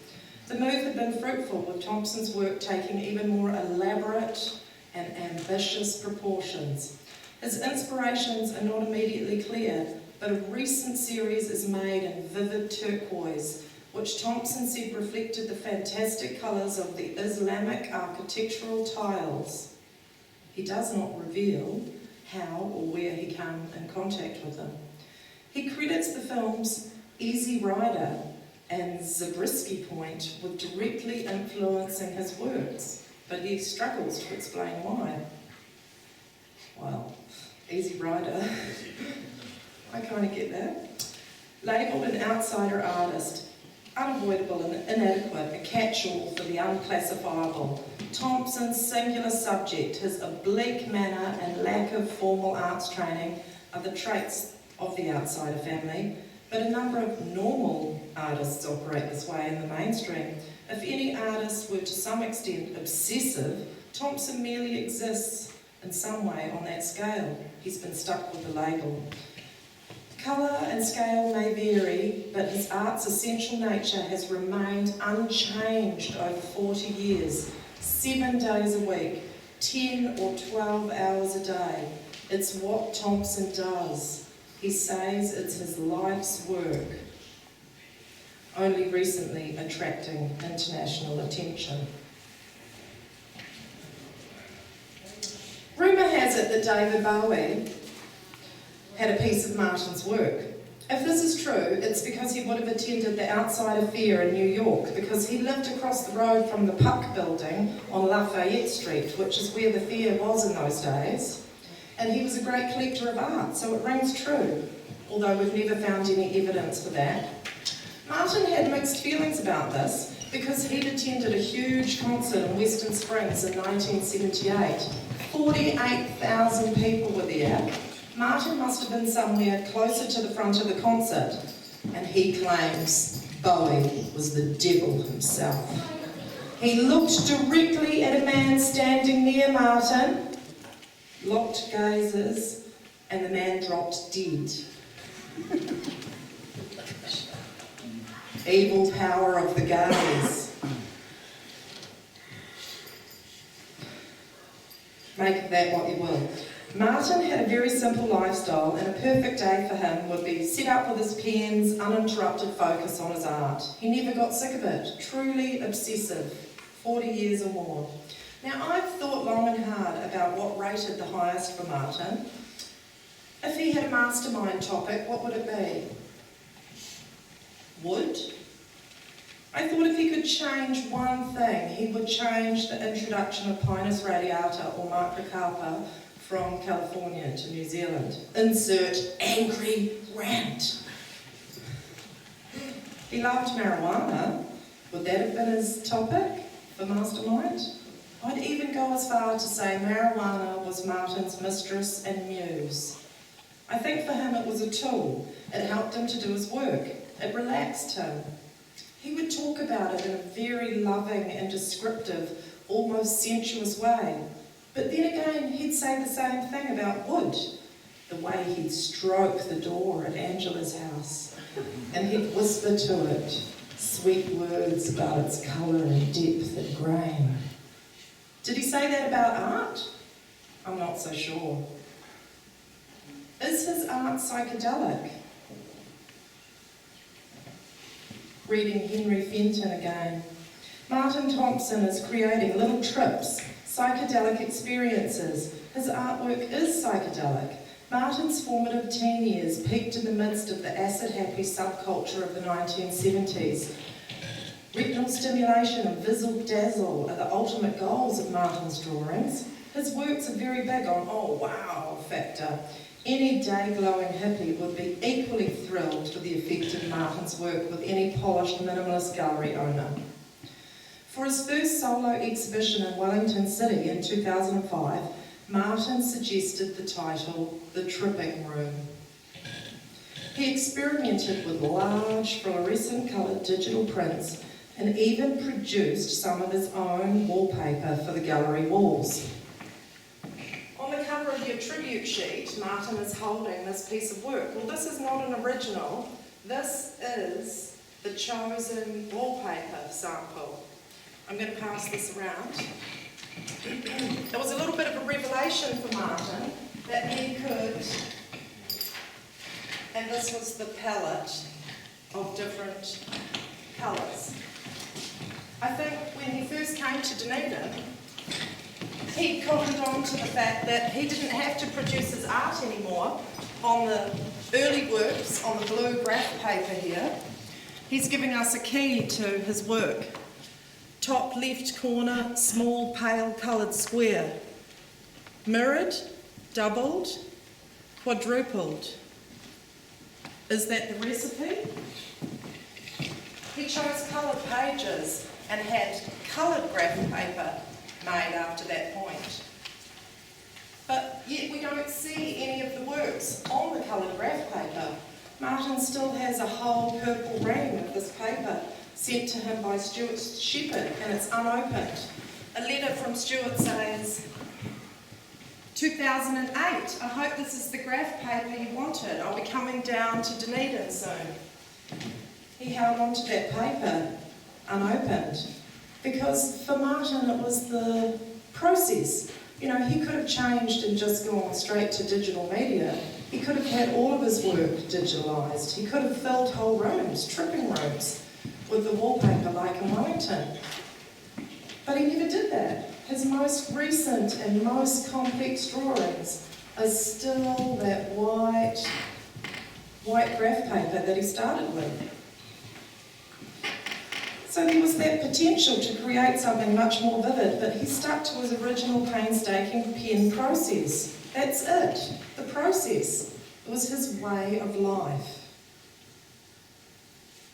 The move had been fruitful, with Thompson's work taking even more elaborate and ambitious proportions. His inspirations are not immediately clear, but a recent series is made in vivid turquoise, which Thompson said reflected the fantastic colours of the Islamic architectural tiles. He does not reveal how or where he came in contact with them. He credits the films Easy Rider and Zabriskie point with directly influencing his works, but he struggles to explain why. Well, easy rider. I kind of get that. Labelled an outsider artist, unavoidable and inadequate, a catch-all for the unclassifiable, Thompson's singular subject, his oblique manner and lack of formal arts training are the traits of the outsider family, but a number of normal artists operate this way in the mainstream. If any artist were to some extent obsessive, Thompson merely exists in some way on that scale. He's been stuck with the label. Colour and scale may vary, but his art's essential nature has remained unchanged over 40 years, 7 days a week, 10 or 12 hours a day. It's what Thompson does. He says it's his life's work, only recently attracting international attention. Rumour has it that David Bowie had a piece of Martin's work. If this is true, it's because he would have attended the Outsider Fair in New York, because he lived across the road from the Puck building on Lafayette Street, which is where the fair was in those days. And he was a great collector of art, so it rings true, although we've never found any evidence for that. Martin had mixed feelings about this, because he'd attended a huge concert in Western Springs in 1978. 48,000 people were there. Martin must have been somewhere closer to the front of the concert, and he claims Bowie was the devil himself. He looked directly at a man standing near Martin, locked gazes, and the man dropped dead. Evil power of the gaze. Make of that what you will. Martin had a very simple lifestyle, and a perfect day for him would be set up with his pen's uninterrupted focus on his art. He never got sick of it, truly obsessive, 40 years or more. Now, I've thought long and hard about what rated the highest for Martin. If he had a mastermind topic, what would it be? Wood? I thought if he could change one thing, he would change the introduction of Pinus radiata or Microcarpa from California to New Zealand. Insert angry rant. He loved marijuana. Would that have been his topic for Mastermind? I'd even go as far to say marijuana was Martin's mistress and muse. I think for him it was a tool. It helped him to do his work. It relaxed him. He would talk about it in a very loving and descriptive, almost sensuous way. But then again, he'd say the same thing about wood. The way he'd stroke the door at Angela's house, and he'd whisper to it sweet words about its colour and depth and grain. Did he say that about art? I'm not so sure. Is his art psychedelic? Reading Henry Fenton again. Martin Thompson is creating little trips, psychedelic experiences. His artwork is psychedelic. Martin's formative teen years peaked in the midst of the acid-happy subculture of the 1970s. Retinal stimulation and visual dazzle are the ultimate goals of Martin's drawings. His works are very big on, oh wow factor. Any day-glowing hippie would be equally thrilled with the effect of Martin's work with any polished minimalist gallery owner. For his first solo exhibition in Wellington City in 2005, Martin suggested the title, The Tripping Room. He experimented with large fluorescent-coloured digital prints and even produced some of his own wallpaper for the gallery walls. On the cover of your tribute sheet, Martin is holding this piece of work. Well, this is not an original. This is the chosen wallpaper sample. I'm going to pass this around. It was a little bit of a revelation for Martin that he could, and this was the palette of different colours. I think when he first came to Dunedin, he cottoned on to the fact that he didn't have to produce his art anymore on the early works on the blue graph paper here. He's giving us a key to his work. Top left corner, small pale coloured square. Mirrored, doubled, quadrupled. Is that the recipe? He chose coloured pages and had coloured graph paper made after that point. But yet we don't see any of the works on the coloured graph paper. Martin still has a whole purple ring of this paper sent to him by Stuart Shepherd, and it's unopened. A letter from Stuart says, 2008, I hope this is the graph paper you wanted. I'll be coming down to Dunedin soon. He held on to that paper unopened because for Martin it was the process. You know, he could have changed and just gone straight to digital media. He could have had all of his work digitalised. He could have filled whole rooms, tripping rooms, with the wallpaper like in Wellington. But he never did that. His most recent and most complex drawings are still that white graph paper that he started with. So there was that potential to create something much more vivid, but he stuck to his original painstaking pen process. That's it, the process. It was his way of life.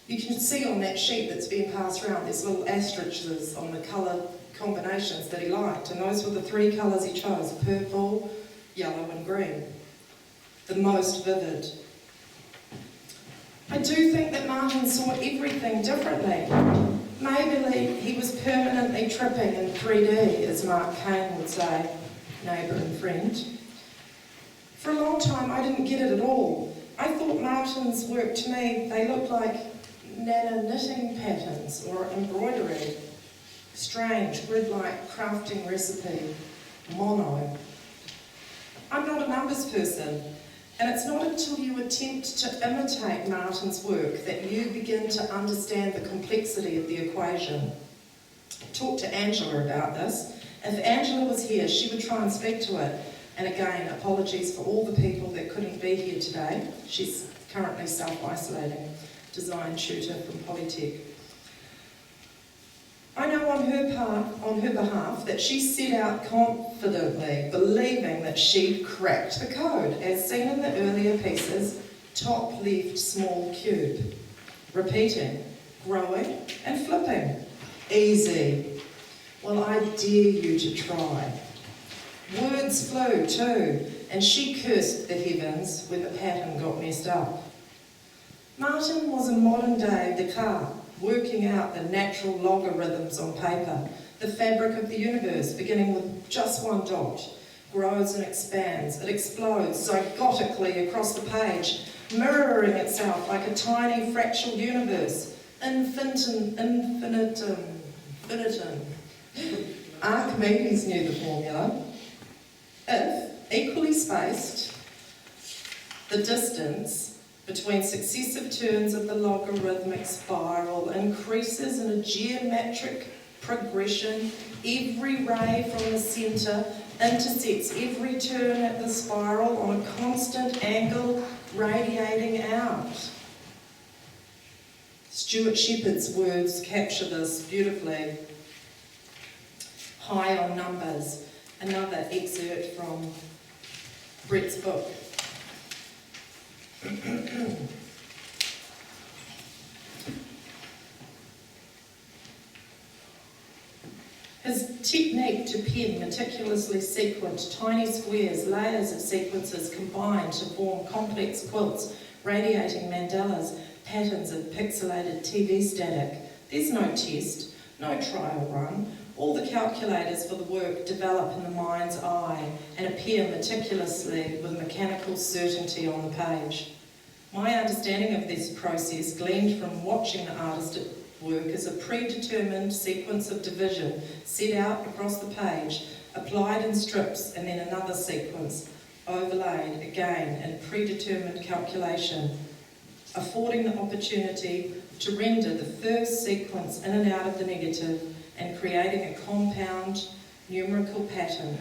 You can see on that sheet that's being passed around, there's little asterisks on the colour combinations that he liked, and those were the three colours he chose, purple, yellow and green. The most vivid. I do think that Martin saw everything differently. Maybe he was permanently tripping in 3D, as Mark Kane would say, neighbour and friend. For a long time I didn't get it at all. I thought Martin's work, to me, they looked like nana knitting patterns or embroidery. Strange, grid-like crafting recipe, mono. I'm not a numbers person, and it's not until you attempt to imitate Martin's work that you begin to understand the complexity of the equation. I talked to Angela about this. If Angela was here, she would try and speak to it. And again, apologies for all the people that couldn't be here today. She's currently self-isolating, design tutor from Polytech. I know on her behalf that she set out confidently, believing that she'd cracked the code, as seen in the earlier pieces, top left small cube. Repeating, growing and flipping. Easy. Well, I dare you to try. Words flew too, and she cursed the heavens when the pattern got messed up. Martin was a modern-day Descartes, working out the natural logarithms on paper, the fabric of the universe, beginning with just one dot, grows and expands, it explodes zygotically across the page, mirroring itself like a tiny fractal universe, infinitum. Archimedes knew the formula. If, equally spaced, the distance between successive turns of the logarithmic spiral increases in a geometric progression, every ray from the centre intersects every turn at the spiral on a constant angle radiating out. Stuart Shepherd's words capture this beautifully. High on numbers, another excerpt from Brett's book. His technique to pen meticulously sequenced tiny squares, layers of sequences combined to form complex quilts, radiating mandalas, patterns of pixelated TV static. There's no test, no trial run. All the calculators for the work develop in the mind's eye and appear meticulously with mechanical certainty on the page. My understanding of this process, gleaned from watching the artist at work, is a predetermined sequence of division set out across the page, applied in strips, and then another sequence, overlaid again in predetermined calculation, affording the opportunity to render the first sequence in and out of the negative and creating a compound numerical pattern.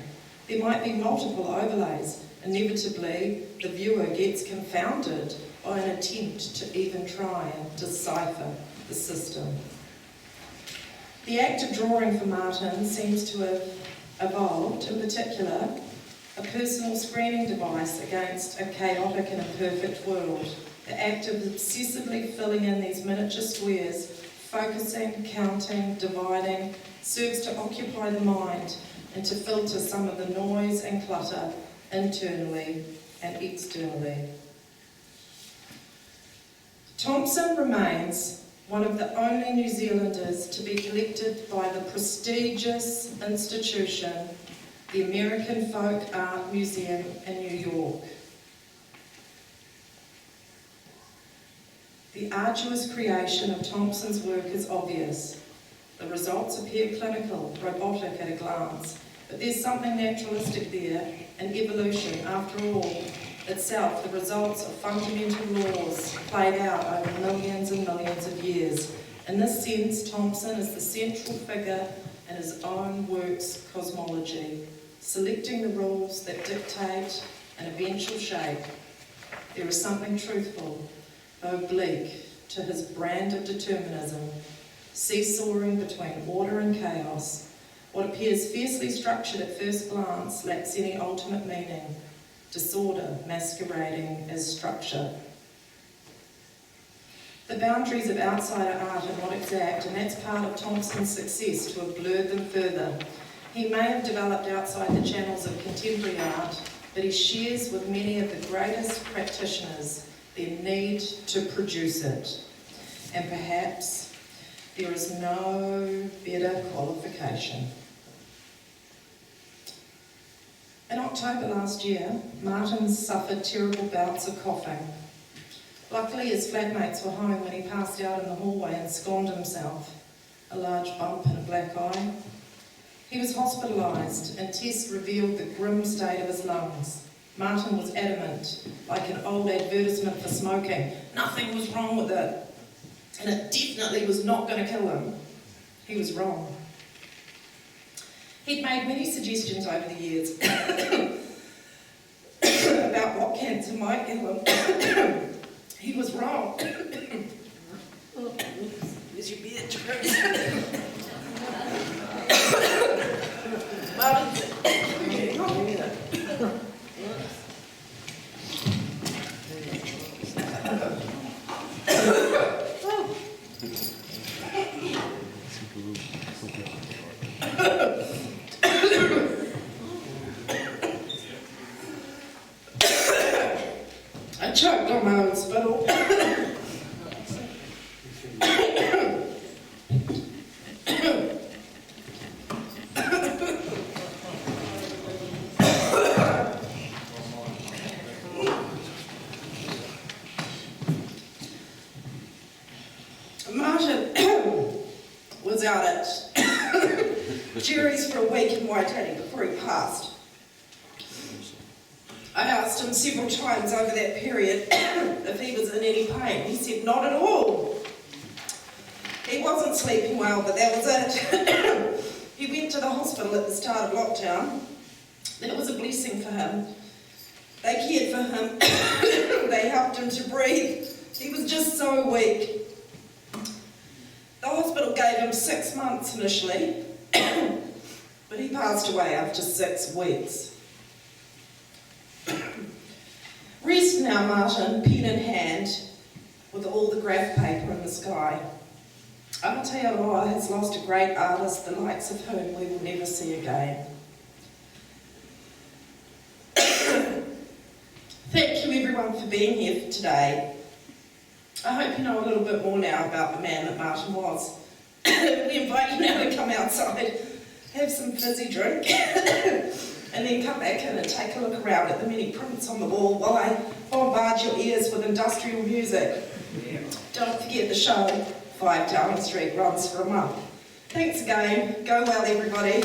There might be multiple overlays. Inevitably, the viewer gets confounded or an attempt to even try and decipher the system. The act of drawing for Martin seems to have evolved, in particular, a personal screening device against a chaotic and imperfect world. The act of obsessively filling in these miniature squares, focusing, counting, dividing, serves to occupy the mind and to filter some of the noise and clutter internally and externally. Thompson remains one of the only New Zealanders to be collected by the prestigious institution, the American Folk Art Museum in New York. The arduous creation of Thompson's work is obvious. The results appear clinical, robotic at a glance, but there's something naturalistic there, and evolution, after all, itself the results of fundamental laws played out over millions and millions of years. In this sense, Thompson is the central figure in his own work's cosmology, selecting the rules that dictate an eventual shape. There is something truthful, though bleak, to his brand of determinism, seesawing between order and chaos. What appears fiercely structured at first glance lacks any ultimate meaning, disorder masquerading as structure. The boundaries of outsider art are not exact, and that's part of Thompson's success, to have blurred them further. He may have developed outside the channels of contemporary art, but he shares with many of the greatest practitioners their need to produce it. And perhaps there is no better qualification. In October last year, Martin suffered terrible bouts of coughing. Luckily, his flatmates were home when he passed out in the hallway and sconed himself, a large bump and a black eye. He was hospitalised, and tests revealed the grim state of his lungs. Martin was adamant, like an old advertisement for smoking. Nothing was wrong with it, and it definitely was not going to kill him. He was wrong. He'd made many suggestions over the years about what cancer might kill him. He was wrong. There's your beer, I choked on my own spittle. Martin was out at Jerry's for a week in Waititi before he passed. I asked him several times over that period if he was in any pain. He said, not at all. He wasn't sleeping well, but that was it. He went to the hospital at the start of lockdown. That was a blessing for him. They cared for him. They helped him to breathe. He was just so weak. The hospital gave him 6 months initially, but he passed away after 6 weeks. Rest now, Martin, pen in hand, with all the graph paper in the sky. Aotearoa has lost a great artist, the likes of whom we will never see again. Thank you everyone for being here today. I hope you know a little bit more now about the man that Martin was. We invite you now to come outside, have some fizzy drink, and then come back in and take a look around at the many prints on the wall while I bombard your ears with industrial music. Don't forget the show, 5 Downing Street runs for a month. Thanks again. Go well, everybody.